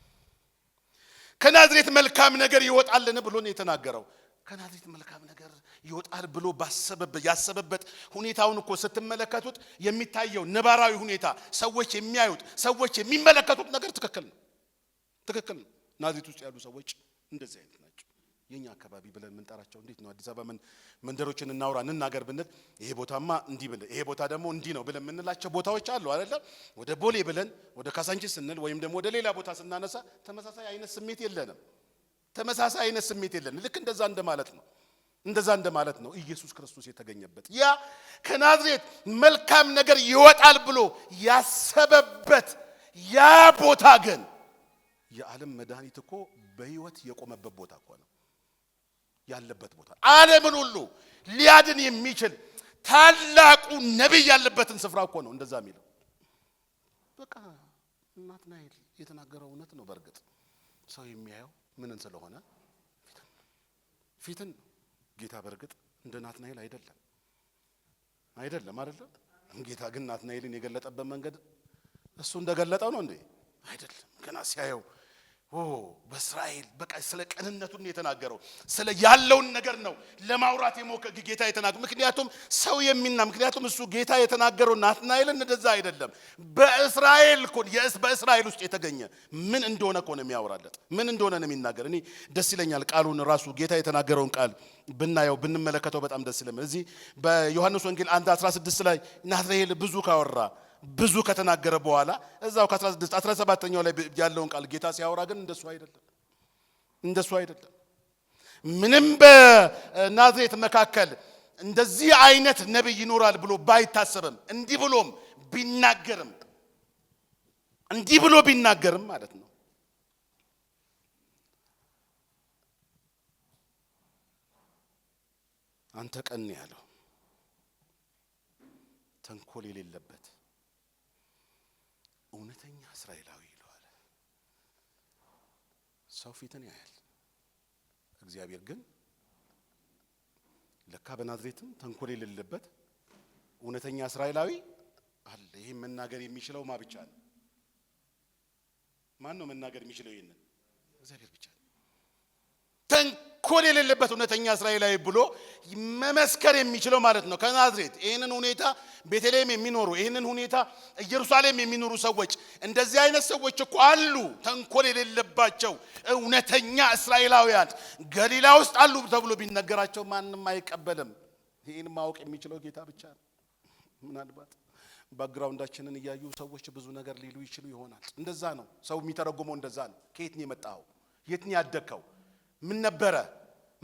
ከናዝሬት መልካም ነገር ይወጣልን ብሎ ነው የተናገረው። ከናዝሬት መልካም ነገር ይወጣል ብሎ ያሰበበት ሁኔታውን እኮ ስትመለከቱት የሚታየው ነባራዊ ሁኔታ ሰዎች የሚያዩት ሰዎች የሚመለከቱት ነገር ትክክል ነው። ናዝሬት ውስጥ ያሉ ሰዎች እንደዚህ አይነት ናቸው። የኛ አካባቢ ብለን የምንጠራቸው እንዴት ነው? አዲስ አበባ መንደሮችን እንናገር ብንል ይሄ ቦታማ እንዲህ ብለን ይሄ ቦታ ደግሞ እንዲህ ነው ብለን የምንላቸው ቦታዎች አሉ አይደል? ወደ ቦሌ ብለን ወደ ካሳንቺስ ስንል ወይም ደግሞ ወደ ሌላ ቦታ ስናነሳ ተመሳሳይ አይነት ስሜት የለንም። ልክ እንደዛ እንደማለት ነው ኢየሱስ ክርስቶስ የተገኘበት ያ ከናዝሬት መልካም ነገር ይወጣል ብሎ ያሰበበት ያ ቦታ ግን የዓለም መድኃኒት እኮ በሕይወት የቆመበት ቦታ እኮ ነው ያለበት ቦታ። ዓለምን ሁሉ ሊያድን የሚችል ታላቁ ነቢይ ያለበትን ስፍራ እኮ ነው እንደዛ የሚለው። በቃ ናትናኤል የተናገረው እውነት ነው። በእርግጥ ሰው የሚያየው ምንን ስለሆነ ፊትን ጌታ በእርግጥ እንደ ናትናኤል አይደለም አይደለም። ጌታ ግን ናትናኤልን የገለጠበት መንገድ እሱ እንደገለጠው ነው እንዴ? አይደለም። ገና ሲያየው በእስራኤል በቃ ስለ ቀንነቱን የተናገረው ስለ ያለውን ነገር ነው ለማውራት የሞከረ ጌታ የተናገረው። ምክንያቱም እሱ ጌታ የተናገረው ናትናኤልን እንደዛ አይደለም። በእስራኤል ውስጥ የተገኘ ምን እንደሆነ እኮ ነው የሚያወራለት፣ ምን እንደሆነ ነው የሚናገር። እኔ ደስ ይለኛል ቃሉን ራሱ ጌታ የተናገረውን ቃል ብንመለከተው በጣም ደስ ይለኛል። እዚህ በዮሐንስ ወንጌል 1:16 ላይ ናትናኤል ብዙ ከተናገረ በኋላ እዛው ከ16 17ኛው ላይ ያለውን ቃል ጌታ ሲያወራ ግን እንደሱ አይደለም። ምንም በናዝሬት መካከል እንደዚህ አይነት ነብይ ይኖራል ብሎ ባይታሰብም እንዲህ ብሎ ቢናገርም ማለት ነው አንተ ቀን ያለው ተንኮል የሌለበት እውነተኛ እስራኤላዊ ይለዋል። ሰው ፊትን ያያል፣ እግዚአብሔር ግን ለካ በናዝሬትም ተንኮል የሌለበት እውነተኛ እስራኤላዊ አለ። ይሄን መናገር የሚችለው ብቻ ነው? ማን ነው መናገር የሚችለው? ይሄንን እግዚአብሔር ብቻ ነው። ተንኮል የሌለበት እውነተኛ እስራኤላዊ ብሎ መመስከር የሚችለው ማለት ነው ከናዝሬት። ይሄንን ሁኔታ ቤተልሔም የሚኖሩ ይሄንን ሁኔታ ኢየሩሳሌም የሚኖሩ ሰዎች እንደዚህ አይነት ሰዎች እኮ አሉ፣ ተንኮል የሌለባቸው እውነተኛ እስራኤላውያን ገሊላ ውስጥ አሉ ተብሎ ቢነገራቸው ማንንም አይቀበልም። ይሄን ማወቅ የሚችለው ጌታ ብቻ ነው። ምናልባት ባክግራውንዳችንን እያዩ ሰዎች ብዙ ነገር ሊሉ ይችሉ ይሆናል። እንደዛ ነው ሰው የሚተረጉመው፣ እንደዛ ነው። ከየት ነው የመጣው? የት ነው ያደከው? ምን ነበረ?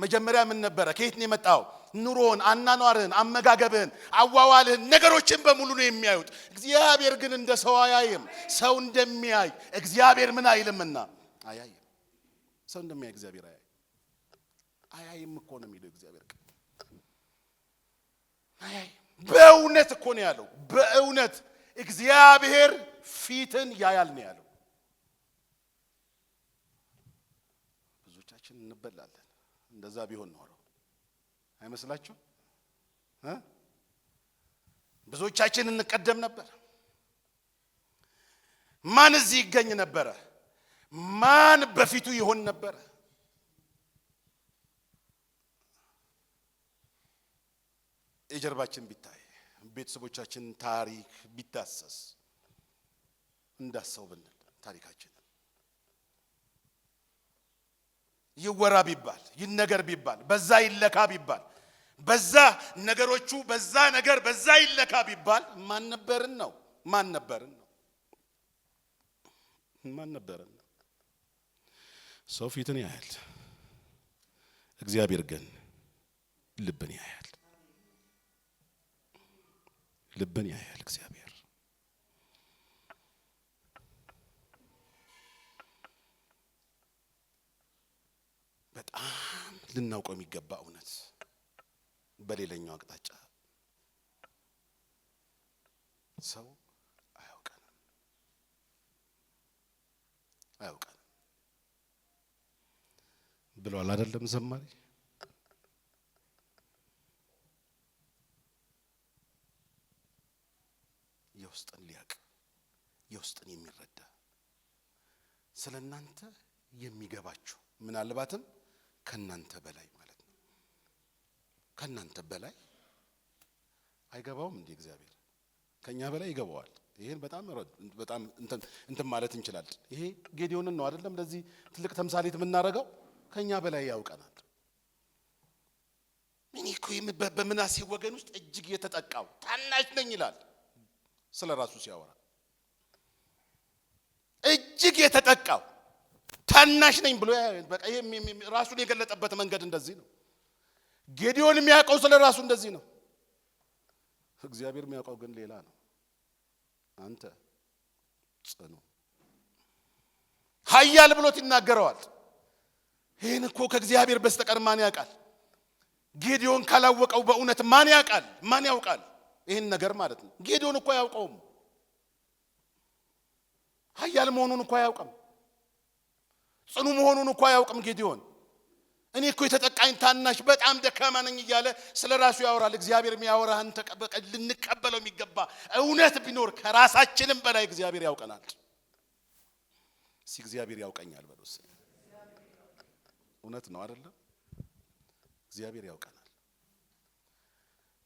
መጀመሪያ ምን ነበረ? ከየት ነው የመጣው? ኑሮን፣ አናኗርን፣ አመጋገብን፣ አዋዋልን ነገሮችን በሙሉ ነው የሚያዩት። እግዚአብሔር ግን እንደ ሰው አያይም። ሰው እንደሚያይ እግዚአብሔር ምን አይልምና አያይም። ሰው እንደሚያይ እግዚአብሔር አያይም እኮ ነው የሚለው እግዚአብሔር። አያይም በእውነት እኮ ነው ያለው። በእውነት እግዚአብሔር ፊትን ያያል ነው ያለው። ብዙዎቻችን እንበላለን። እንደዛ ቢሆን ኖሮ አይመስላችሁ? ብዙዎቻችን እንቀደም ነበር። ማን እዚህ ይገኝ ነበረ? ማን በፊቱ ይሆን ነበረ? የጀርባችን ቢታይ፣ ቤተሰቦቻችን ታሪክ ቢዳሰስ፣ እንዳሰው ብንል ታሪካችን ይወራ ቢባል፣ ይነገር ቢባል፣ በዛ ይለካ ቢባል፣ በዛ ነገሮቹ በዛ ነገር በዛ ይለካ ቢባል ማን ነበርን ነው? ማን ነበርን ነው? ማን ነበርን ነው? ሰው ፊትን ያያል፣ እግዚአብሔር ግን ልብን ያያል። ልብን ያያል እግዚአብሔር። በጣም ልናውቀው የሚገባ እውነት በሌላኛው አቅጣጫ ሰው አያውቀንም ብሏል አይደለም ዘማሪ? የውስጥን ሊያቅ የውስጥን የሚረዳ ስለናንተ የሚገባችሁ ምናልባትም ከናንተ በላይ ማለት ነው። ከናንተ በላይ አይገባውም እንዴ እግዚአብሔር? ከኛ በላይ ይገባዋል። ይሄን በጣም እንትን ማለት እንችላለን። ይሄ ጌዲዮንን ነው አይደለም ለዚህ ትልቅ ተምሳሌት የምናረጋው። ከኛ በላይ ያውቀናል። እኔ እኮ በምናሴ ወገን ውስጥ እጅግ የተጠቃው ታናሽ ነኝ ይላል ስለ ራሱ ሲያወራ። እጅግ የተጠቃው ታናሽ ነኝ ብሎ በቃ ራሱን የገለጠበት መንገድ እንደዚህ ነው። ጌዲዮን የሚያውቀው ስለ ራሱ እንደዚህ ነው። እግዚአብሔር የሚያውቀው ግን ሌላ ነው። አንተ ጽኑ ኃያል ብሎት ይናገረዋል። ይሄን እኮ ከእግዚአብሔር በስተቀር ማን ያውቃል? ጌዲዮን ካላወቀው በእውነት ማን ያውቃል? ማን ያውቃል ይሄን ነገር ማለት ነው? ጌዲዮን እኮ ያውቀውም ኃያል መሆኑን እኮ ያውቀም፣ ጽኑ መሆኑን እኮ ያውቀም ጌዲዮን። እኔ እኮ የተጠቃኝ ታናሽ በጣም ደካማ ነኝ እያለ ስለ ራሱ ያወራል። እግዚአብሔር የሚያወራህን ተቀበል ልንቀበለው የሚገባ እውነት ቢኖር ከራሳችንም በላይ እግዚአብሔር ያውቀናል። እግዚአብሔር ያውቀኛል በሉስ። እውነት ነው አይደለም? እግዚአብሔር ያውቀናል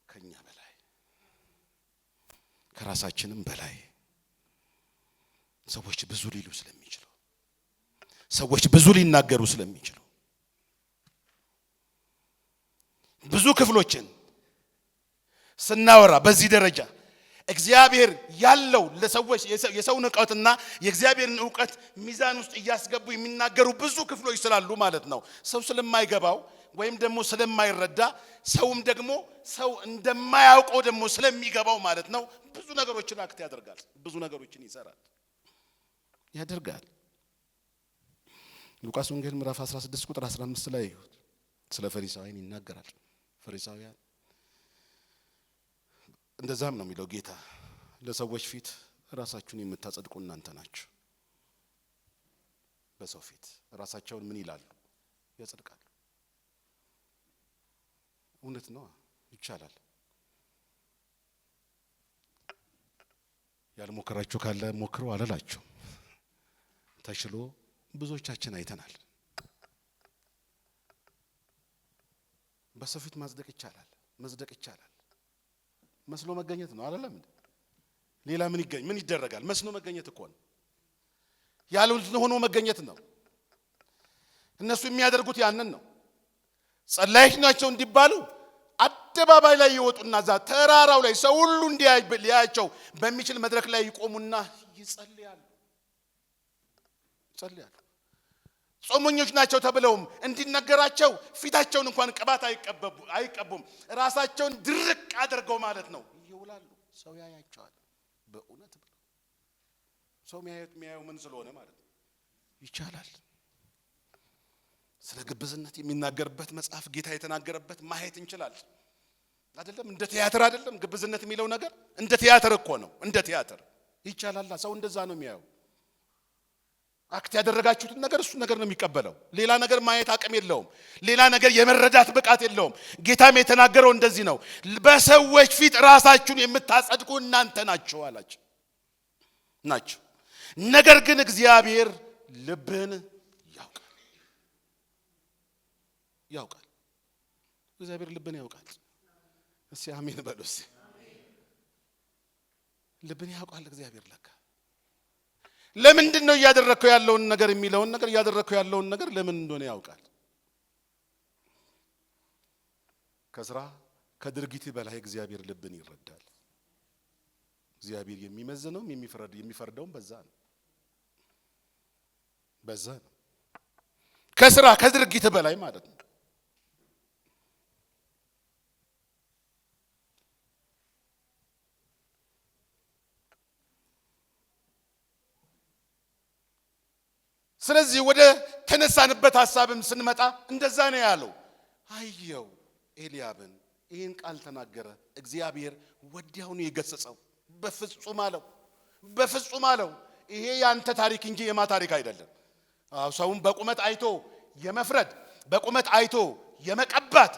ከኛ በላይ ከራሳችንም በላይ። ሰዎች ብዙ ሊሉ ስለሚችሉ፣ ሰዎች ብዙ ሊናገሩ ስለሚችሉ ብዙ ክፍሎችን ስናወራ በዚህ ደረጃ እግዚአብሔር ያለው ለሰዎች የሰውን ዕውቀትና የእግዚአብሔርን ዕውቀት ሚዛን ውስጥ እያስገቡ የሚናገሩ ብዙ ክፍሎች ስላሉ ማለት ነው። ሰው ስለማይገባው ወይም ደግሞ ስለማይረዳ ሰውም ደግሞ ሰው እንደማያውቀው ደግሞ ስለሚገባው ማለት ነው ብዙ ነገሮችን አክት ያደርጋል፣ ብዙ ነገሮችን ይሰራል ያደርጋል። ሉቃስ ወንጌል ምዕራፍ 16 ቁጥር 15 ላይ ስለ ፈሪሳውያን ይናገራል። ፈሪሳውያን እንደዛም ነው የሚለው ጌታ፣ ለሰዎች ፊት ራሳችሁን የምታጸድቁ እናንተ ናችሁ። በሰው ፊት ራሳቸውን ምን ይላሉ? ያጸድቃሉ። እውነት ነው፣ ይቻላል። ያልሞከራችሁ ካለ ሞክሩ አላላችሁ። ተሽሎ ብዙዎቻችን አይተናል። በሰው ፊት ማጽደቅ ይቻላል፣ መጽደቅ ይቻላል። መስሎ መገኘት ነው አይደለም እንዴ? ሌላ ምን ይደረጋል? መስሎ መገኘት እኮ ነው። ያሉት ሆኖ መገኘት ነው። እነሱ የሚያደርጉት ያንን ነው። ጸላዮች ናቸው እንዲባሉ አደባባይ ላይ ይወጡና ዛ ተራራው ላይ ሰው ሁሉ እንዲያያቸው በሚችል መድረክ ላይ ይቆሙና ይጸልያሉ። ጾመኞች ናቸው ተብለውም እንዲነገራቸው ፊታቸውን እንኳን ቅባት አይቀቡም። ራሳቸውን ድርቅ አድርገው ማለት ነው ይውላሉ። ሰው ያያቸዋል። በእውነት ሰው የሚያየው ምን ስለሆነ ማለት ነው ይቻላል። ስለ ግብዝነት የሚናገርበት መጽሐፍ ጌታ የተናገረበት ማየት እንችላለን አይደለም? እንደ ቲያትር አይደለም ግብዝነት የሚለው ነገር እንደ ቲያትር እኮ ነው። እንደ ቲያትር ይቻላል። ሰው እንደዛ ነው የሚያየው። አክት ያደረጋችሁትን ነገር እሱ ነገር ነው የሚቀበለው። ሌላ ነገር ማየት አቅም የለውም። ሌላ ነገር የመረዳት ብቃት የለውም። ጌታም የተናገረው እንደዚህ ነው፣ በሰዎች ፊት ራሳችሁን የምታጸድቁ እናንተ ናችሁ አላችሁ ናችሁ። ነገር ግን እግዚአብሔር ልብን ያውቃል። እግዚአብሔር ልብን ያውቃል። እስኪ አሜን በሉ። እስኪ ልብን ያውቃል እግዚአብሔር። ለካ ለምንድን ነው እያደረከው ያለውን ነገር የሚለውን ነገር እያደረከው ያለውን ነገር ለምን እንደሆነ ያውቃል። ከስራ ከድርጊት በላይ እግዚአብሔር ልብን ይረዳል። እግዚአብሔር የሚመዝነውም የሚፈርደውም በዛ ነው። ከስራ ከድርጊት በላይ ማለት ነው። ስለዚህ ወደ ተነሳንበት ሐሳብም ስንመጣ እንደዛ ነው ያለው። አየው ኤልያብን ይህን ቃል ተናገረ። እግዚአብሔር ወዲያውኑ የገሰጸው በፍጹም አለው ይሄ ያንተ ታሪክ እንጂ የማ ታሪክ አይደለም። ሰውን በቁመት አይቶ የመፍረድ በቁመት አይቶ የመቀባት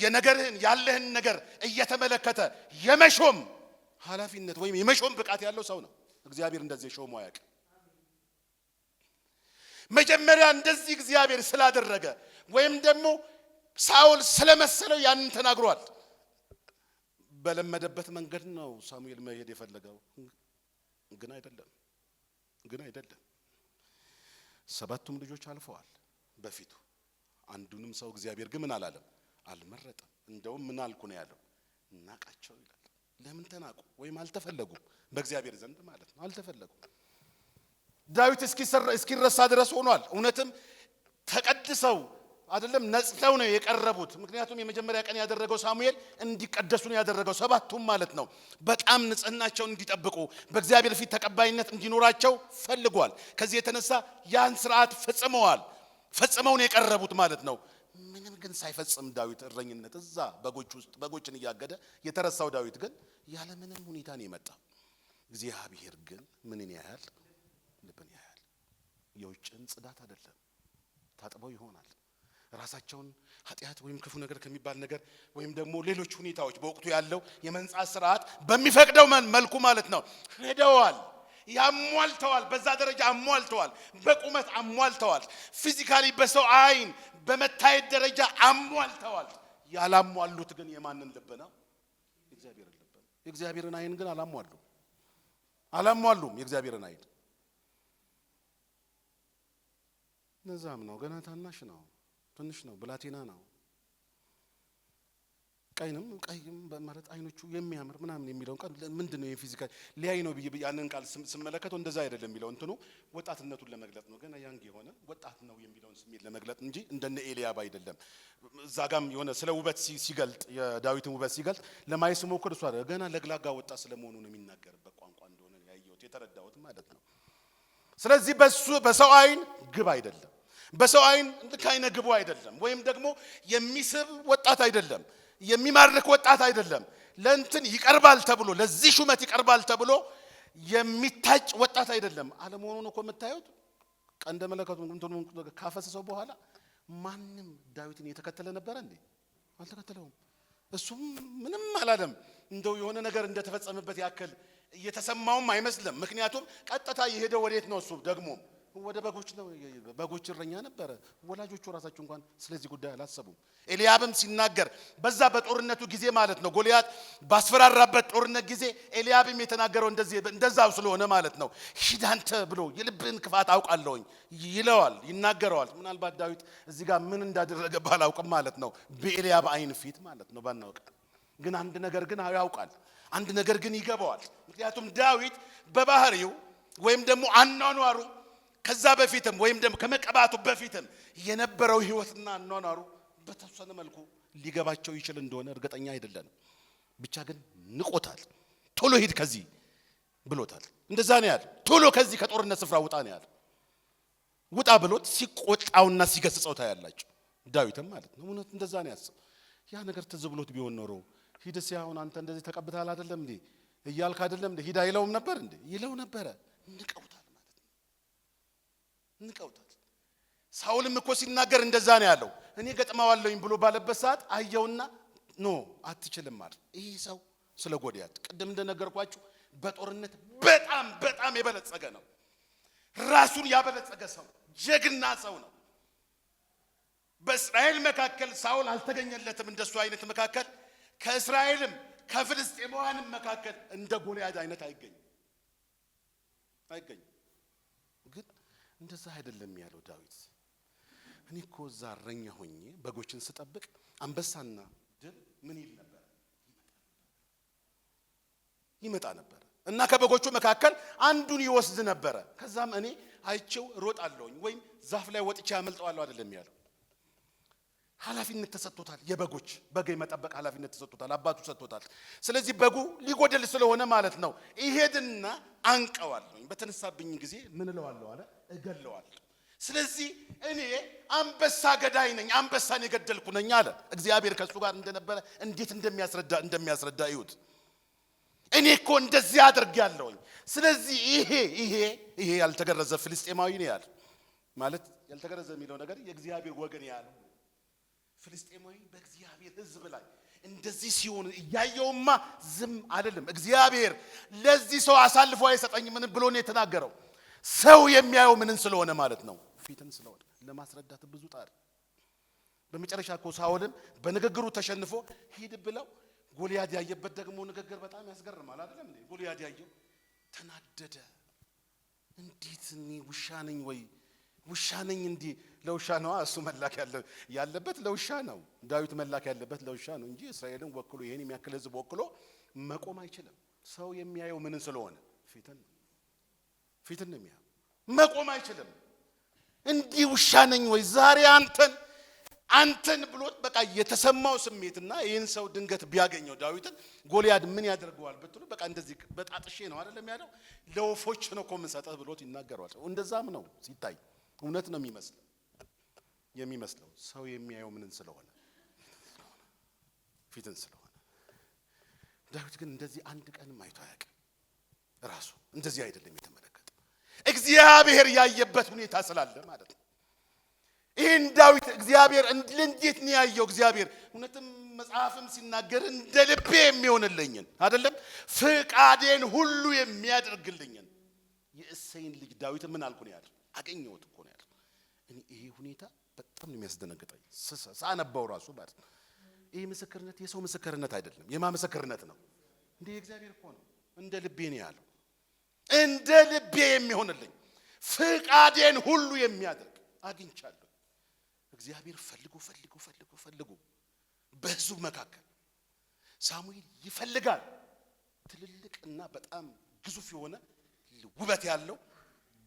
የነገርህን ያለህን ነገር እየተመለከተ የመሾም ኃላፊነት ወይም የመሾም ብቃት ያለው ሰው ነው። እግዚአብሔር እንደዚህ ሾሞ አያውቅም። መጀመሪያ እንደዚህ እግዚአብሔር ስላደረገ ወይም ደግሞ ሳኦል ስለመሰለው ያንን ተናግሯል። በለመደበት መንገድ ነው ሳሙኤል መሄድ የፈለገው፣ ግን አይደለም። ሰባቱም ልጆች አልፈዋል በፊቱ። አንዱንም ሰው እግዚአብሔር ግን ምን አላለም? አልመረጠም። እንደውም ምን አልኩ ነው ያለው? እናቃቸው ይላል። ለምን ተናቁ? ወይም አልተፈለጉም በእግዚአብሔር ዘንድ ማለት ነው። አልተፈለጉም። ዳዊት እስኪረሳ ድረስ ሆኗል። እውነትም ተቀድሰው አይደለም ነጽተው ነው የቀረቡት። ምክንያቱም የመጀመሪያ ቀን ያደረገው ሳሙኤል እንዲቀደሱ ነው ያደረገው። ሰባቱም ማለት ነው በጣም ንጽህናቸውን እንዲጠብቁ በእግዚአብሔር ፊት ተቀባይነት እንዲኖራቸው ፈልጓል። ከዚህ የተነሳ ያን ስርዓት ፈጽመው ነው የቀረቡት ማለት ነው። ምንም ግን ሳይፈጽም ዳዊት እረኝነት እዛ በጎች ውስጥ በጎችን እያገደ የተረሳው ዳዊት ግን ያለ ምንም ሁኔታ ነው የመጣው። እግዚአብሔር ግን ምንን ያያል? ልብን ያያል። የውጭን ጽዳት አይደለም። ታጥበው ይሆናል ራሳቸውን ኃጢአት ወይም ክፉ ነገር ከሚባል ነገር ወይም ደግሞ ሌሎች ሁኔታዎች በወቅቱ ያለው የመንጻት ስርዓት በሚፈቅደው መልኩ ማለት ነው ሄደዋል። ያሟልተዋል። በዛ ደረጃ አሟልተዋል። በቁመት አሟልተዋል። ፊዚካሊ በሰው አይን በመታየት ደረጃ አሟልተዋል። ያላሟሉት ግን የማንን ልብ ነው? የእግዚአብሔርን ልብ ነው። የእግዚአብሔርን አይን ግን አላሟሉም። የእግዚአብሔርን አይን ነዛም ነው። ገና ታናሽ ነው፣ ትንሽ ነው፣ ብላቴና ነው። ቀይም በማለት አይኖቹ የሚያምር ምናምን የሚለውን ቃል ምንድነው? የፊዚካል ሊያይ ነው ብዬ ያንን ቃል ስመለከተው እንደዛ አይደለም የሚለው እንትኑ ወጣትነቱን ለመግለጥ ነው። ገና ያንግ የሆነ ወጣት ነው የሚለውን ስሜት ለመግለጥ እንጂ እንደነ ኤልያብ አይደለም። እዛጋም የሆነ ስለ ውበት ሲገልጥ የዳዊትን ውበት ሲገልጥ ለማየት ሲሞክር እሱ አይደለም ገና ለግላጋ ወጣት ስለመሆኑ ነው የሚናገርበት ቋንቋ እንደሆነ ያየሁት የተረዳሁት ማለት ነው። ስለዚህ በሰው አይን ግብ አይደለም። በሰው አይን ከአይነ ግቡ አይደለም። ወይም ደግሞ የሚስብ ወጣት አይደለም። የሚማርክ ወጣት አይደለም። ለእንትን ይቀርባል ተብሎ ለዚህ ሹመት ይቀርባል ተብሎ የሚታጭ ወጣት አይደለም። አለመሆኑን እኮ የምታዩት ቀንደ መለከቱን እንትኑ ካፈሰሰው በኋላ ማንም ዳዊትን የተከተለ ነበር እንዴ? አልተከተለውም። እሱም ምንም አላለም። እንደው የሆነ ነገር እንደተፈጸመበት ያክል እየተሰማውም አይመስልም። ምክንያቱም ቀጥታ የሄደው ወዴት ነው? እሱ ደግሞ ወደ በጎች ነው። በጎች እረኛ ነበረ። ወላጆቹ ራሳቸው እንኳን ስለዚህ ጉዳይ አላሰቡም። ኤልያብም ሲናገር በዛ በጦርነቱ ጊዜ ማለት ነው ጎልያድ ባስፈራራበት ጦርነት ጊዜ ኤልያብም የተናገረው እንደዛው ስለሆነ ማለት ነው ሂድ አንተ ብሎ የልብን ክፋት አውቃለሁኝ ይለዋል፣ ይናገረዋል። ምናልባት ዳዊት እዚህ ጋር ምን እንዳደረገ ባላውቅም ማለት ነው በኤልያብ አይን ፊት ማለት ነው ባናውቅ፣ ግን አንድ ነገር ግን ያውቃል፣ አንድ ነገር ግን ይገባዋል። ምክንያቱም ዳዊት በባህሪው ወይም ደግሞ አኗኗሩ ከዛ በፊትም ወይም ደግሞ ከመቀባቱ በፊትም የነበረው ህይወትና አኗኗሩ በተወሰነ መልኩ ሊገባቸው ይችል እንደሆነ እርግጠኛ አይደለንም። ብቻ ግን ንቆታል። ቶሎ ሂድ ከዚህ ብሎታል። እንደዛ ነው ያለው። ቶሎ ከዚህ ከጦርነት ስፍራ ውጣ ነው ያለው። ውጣ ብሎት ሲቆጣውና ሲገስጸው ታያላችሁ። ዳዊትም ማለት ነው እውነት እንደዛ ነው ያሰበው። ያ ነገር ትዝ ብሎት ቢሆን ኖሮ ሂድስ ያሁን አንተ እንደዚህ ተቀብተሃል አይደለም እንዴ እያልክ አይደለም እንዴ ሂድ አይለውም ነበር እንዴ? ይለው ነበረ። ንቀውታል ማለት ነው። ንቀውታል። ሳውልም እኮ ሲናገር እንደዛ ነው ያለው። እኔ ገጥማዋለሁኝ ብሎ ባለበት ሰዓት አየውና ኖ አትችልም ማለት። ይሄ ሰው ስለ ጎልያድ ቅድም እንደነገርኳችሁ በጦርነት በጣም የበለጸገ ነው። ራሱን ያበለጸገ ሰው፣ ጀግና ሰው ነው። በእስራኤል መካከል ሳውል አልተገኘለትም እንደሱ አይነት መካከል። ከእስራኤልም ከፍልስጤማውያንም መካከል እንደ ጎልያድ አይነት አይገኝም። ግን እንደዛ አይደለም ያለው ዳዊት። እኔ እኮ እዛ እረኛ ሆኜ በጎችን ስጠብቅ አንበሳና ድብ ምን ይል ነበር? ይመጣ ነበር እና ከበጎቹ መካከል አንዱን ይወስድ ነበር። ከዛም እኔ አይቼው ሮጣለሁኝ ወይም ዛፍ ላይ ወጥቼ አመልጠዋለሁ አይደለም ያለው። ኃላፊነት ተሰጥቶታል። የበጎች በግ መጠበቅ ኃላፊነት ተሰጥቶታል። አባቱ ሰጥቶታል። ስለዚህ በጉ ሊጎደል ስለሆነ ማለት ነው ይሄድና አንቀዋለሁኝ። በተነሳብኝ ጊዜ ምን እለዋለሁ አለ? እገለዋለሁ። ስለዚህ እኔ አንበሳ ገዳይ ነኝ፣ አንበሳን የገደልኩ ነኝ አለ። እግዚአብሔር ከሱ ጋር እንደነበረ እንዴት እንደሚያስረዳ እዩት። እኔ እኮ እንደዚህ አድርጌያለሁኝ። ስለዚህ ይሄ ያልተገረዘ ፍልስጤማዊ ነው ያለ ማለት ያልተገረዘ የሚለው ነገር የእግዚአብሔር ወገን ያለው ፍልስጤማዊ በእግዚአብሔር ሕዝብ ላይ እንደዚህ ሲሆን እያየውማ ዝም አይደለም። እግዚአብሔር ለዚህ ሰው አሳልፎ አይሰጠኝም ምን ብሎ ነው የተናገረው? ሰው የሚያየው ምንን ስለሆነ ማለት ነው? ፊትን ስለሆነ ለማስረዳት ብዙ ጣር። በመጨረሻ እኮ ሳኦልም በንግግሩ ተሸንፎ ሂድ ብለው ጎልያድ ያየበት ደግሞ ንግግር በጣም ያስገርማል አይደለም እንዴ? ጎልያድ ያየው ተናደደ። እንዴት እኔ ውሻ ነኝ ወይ? ውሻ ነኝ እንዴ? ለውሻ ነው እሱ መላክ ያለበት ለውሻ ነው። ዳዊት መላክ ያለበት ለውሻ ነው እንጂ እስራኤልን ወክሎ ይሄን የሚያክል ህዝብ ወክሎ መቆም አይችልም። ሰው የሚያየው ምንን ስለሆነ? ፊትን ነው የሚያየው። መቆም አይችልም። እንዲህ ውሻ ነኝ ወይ ዛሬ አንተን ብሎት በቃ የተሰማው ስሜትና ይህን ሰው ድንገት ቢያገኘው ዳዊትን ጎልያድ ምን ያደርገዋል ብትሉ በቃ እንደዚህ በጣጥሼ ነው አይደለም ያለው። ለወፎች ነው እኮ የምንሰጠህ ብሎት ይናገረዋል። እንደዛም ነው ሲታይ እውነት ነው የሚመስለው። ሰው የሚያየው ምንን ስለሆነ? ፊትን ስለሆነ። ዳዊት ግን እንደዚህ አንድ ቀንም አይቶ አያውቅም። ራሱ እንደዚህ አይደለም የተመለከተው። እግዚአብሔር ያየበት ሁኔታ ስላለ ማለት ነው። ይህን ዳዊት እግዚአብሔር እንዴት ነው ያየው? እግዚአብሔር እውነትም መጽሐፍም ሲናገር እንደ ልቤ የሚሆንልኝን አይደለም ፍቃዴን ሁሉ የሚያደርግልኝን የእሴይን ልጅ ዳዊት ምን አልኩ ነው ያለው? አገኘሁት እኮ ነው ያለው። ይሄ ሁኔታ በጣም ነው የሚያስደነግጠኝ ሳነበው ራሱ ማለት ነው። ይሄ ምስክርነት የሰው ምስክርነት አይደለም። የማ ምስክርነት ነው? እንደ እግዚአብሔር እኮ ነው። እንደ ልቤ ነው ያለው። እንደ ልቤ የሚሆንልኝ ፍቃዴን ሁሉ የሚያደርግ አግኝቻለሁ። እግዚአብሔር ፈልጉ በሕዝቡ መካከል ሳሙኤል ይፈልጋል። ትልልቅና በጣም ግዙፍ የሆነ ውበት ያለው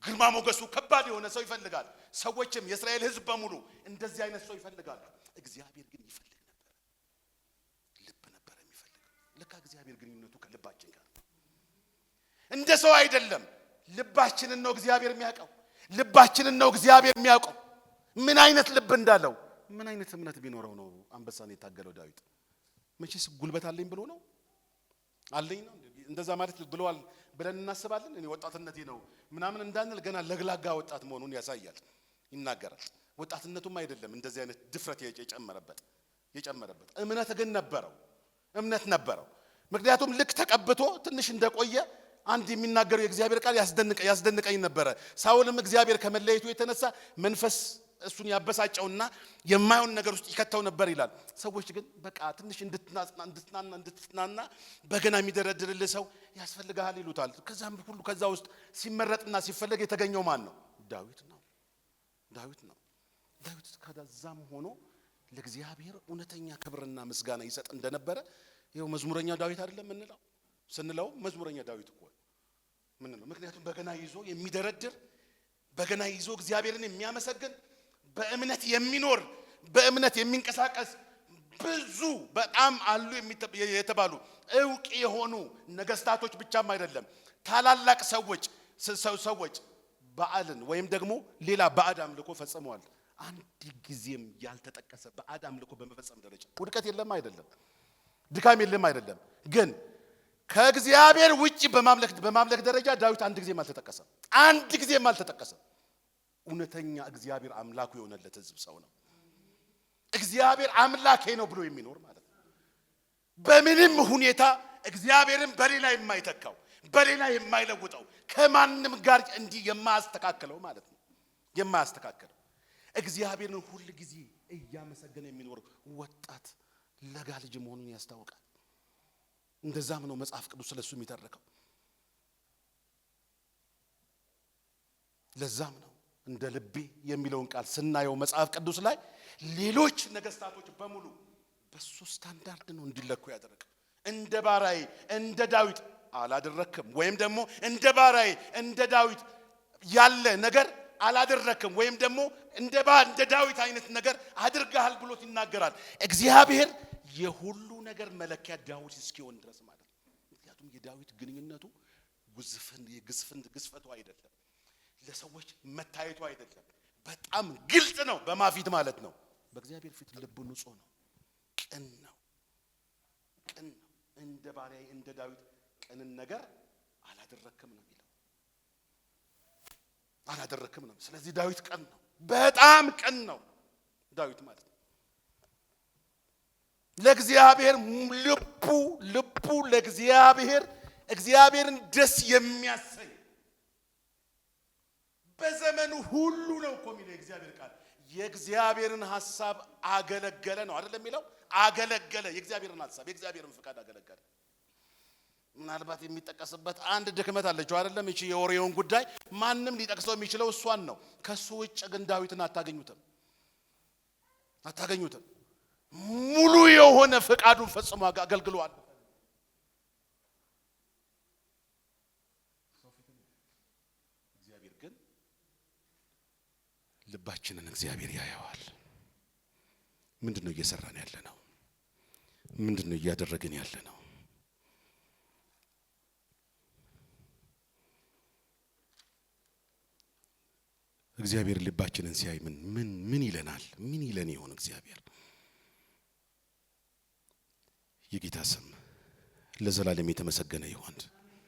ግርማ ሞገሱ ከባድ የሆነ ሰው ይፈልጋል። ሰዎችም የእስራኤል ሕዝብ በሙሉ እንደዚህ አይነት ሰው ይፈልጋሉ። እግዚአብሔር ግን ይፈልግ ነበር። ልብ ነበር የሚፈልግ። ለካ እግዚአብሔር ግንኙነቱ ከልባችን ጋር እንደ ሰው አይደለም። ልባችንን ነው እግዚአብሔር የሚያውቀው። ልባችንን ነው እግዚአብሔር የሚያውቀው። ምን አይነት ልብ እንዳለው ምን አይነት እምነት ቢኖረው ነው አንበሳን የታገለው ዳዊት? መቼስ ጉልበት አለኝ ብሎ ነው አለኝ ነው እንደዛ ማለት ብለዋል ብለን እናስባለን። እኔ ወጣትነቴ ነው ምናምን እንዳንል ገና ለግላጋ ወጣት መሆኑን ያሳያል፣ ይናገራል። ወጣትነቱም አይደለም እንደዚህ አይነት ድፍረት የጨመረበት እምነት ግን ነበረው። ምክንያቱም ልክ ተቀብቶ ትንሽ እንደቆየ አንድ የሚናገረው የእግዚአብሔር ቃል ያስደንቀኝ ነበረ። ሳኦልም እግዚአብሔር ከመለየቱ የተነሳ መንፈስ እሱን ያበሳጨውና የማይሆን ነገር ውስጥ ይከተው ነበር ይላል። ሰዎች ግን በቃ ትንሽ እንድትናና በገና የሚደረድርልህ ሰው ያስፈልጋል ይሉታል። ከዛም ሁሉ ከዛ ውስጥ ሲመረጥና ሲፈለግ የተገኘው ማን ነው? ዳዊት ነው። ዳዊት ከዛም ሆኖ ለእግዚአብሔር እውነተኛ ክብርና ምስጋና ይሰጥ እንደነበረ ይኸው መዝሙረኛ ዳዊት አይደለም ስንለው መዝሙረኛ ዳዊት እኮ ምን ነው? ምክንያቱም በገና ይዞ የሚደረድር በገና ይዞ እግዚአብሔርን የሚያመሰግን በእምነት የሚኖር በእምነት የሚንቀሳቀስ ብዙ በጣም አሉ የተባሉ ዕውቅ የሆኑ ነገስታቶች ብቻም አይደለም ታላላቅ ሰዎች በዓልን ወይም ደግሞ ሌላ ባዕድ አምልኮ ፈጽመዋል። አንድ ጊዜም ያልተጠቀሰ ባዕድ አምልኮ በመፈጸም ደረጃ ውድቀት የለም አይደለም፣ ድካም የለም አይደለም። ግን ከእግዚአብሔር ውጪ በማምለክ ደረጃ ዳዊት አንድ ጊዜም አልተጠቀሰም። አንድ ጊዜም አልተጠቀሰም። እውነተኛ እግዚአብሔር አምላኩ የሆነለት ሕዝብ ሰው ነው። እግዚአብሔር አምላኬ ነው ብሎ የሚኖር ማለት ነው። በምንም ሁኔታ እግዚአብሔርን በሌላ የማይተካው በሌላ የማይለውጠው ከማንም ጋር እንዲህ የማያስተካክለው ማለት ነው። የማያስተካክለው እግዚአብሔርን ሁሉ ጊዜ እያመሰገነ የሚኖር ወጣት ለጋ ልጅ መሆኑን ያስታውቃል። እንደዛም ነው መጽሐፍ ቅዱስ ስለሱ የሚተርከው። ለዛም ነው እንደ ልቤ የሚለውን ቃል ስናየው መጽሐፍ ቅዱስ ላይ ሌሎች ነገስታቶች በሙሉ በሱ ስታንዳርድ ነው እንዲለኩ ያደረገ። እንደ ባሪያዬ እንደ ዳዊት አላደረክም፣ ወይም ደግሞ እንደ ባሪያዬ እንደ ዳዊት ያለ ነገር አላደረክም፣ ወይም ደግሞ እንደ ዳዊት አይነት ነገር አድርገሃል ብሎት ይናገራል። እግዚአብሔር የሁሉ ነገር መለኪያ ዳዊት እስኪሆን ድረስ ማለት ነው። ምክንያቱም የዳዊት ግንኙነቱ ግዝፈቱ አይደለም፣ ለሰዎች መታየቱ አይደለም፣ በጣም ግልጽ ነው። በማፊት ማለት ነው በእግዚአብሔር ፊት ልቡ ንጹህ ነው፣ ቅን ነው። እንደ ባሪያዬ እንደ ዳዊት ቅንን ነገር አላደረክም ነው የሚለው፣ አላደረክም ነው። ስለዚህ ዳዊት ቅን ነው፣ በጣም ቅን ነው ዳዊት ማለት ነው። ለእግዚአብሔር ልቡ ለእግዚአብሔር እግዚአብሔርን ደስ የሚያሰኝ በዘመኑ ሁሉ ነው እኮ የሚለው የእግዚአብሔር ቃል። የእግዚአብሔርን ሐሳብ አገለገለ ነው አይደለም የሚለው? አገለገለ፣ የእግዚአብሔርን ሐሳብ የእግዚአብሔርን ፍቃድ አገለገለ። ምናልባት የሚጠቀስበት አንድ ድክመት አለችው አይደለም? እቺ የኦሪዮን ጉዳይ ማንም ሊጠቅሰው የሚችለው እሷን ነው። ከሱ ውጭ ግን ዳዊትን አታገኙትም። ሙሉ የሆነ ፍቃዱን ፈጽሞ አገልግሏል። እግዚአብሔር ግን ልባችንን እግዚአብሔር ያየዋል። ምንድነው እየሰራን ያለ ነው? ምንድነው እያደረግን ያለ ነው? እግዚአብሔር ልባችንን ሲያይ ምን ይለናል? ምን ይለን ይሆን እግዚአብሔር? የጌታ ስም ለዘላለም የተመሰገነ ይሁን።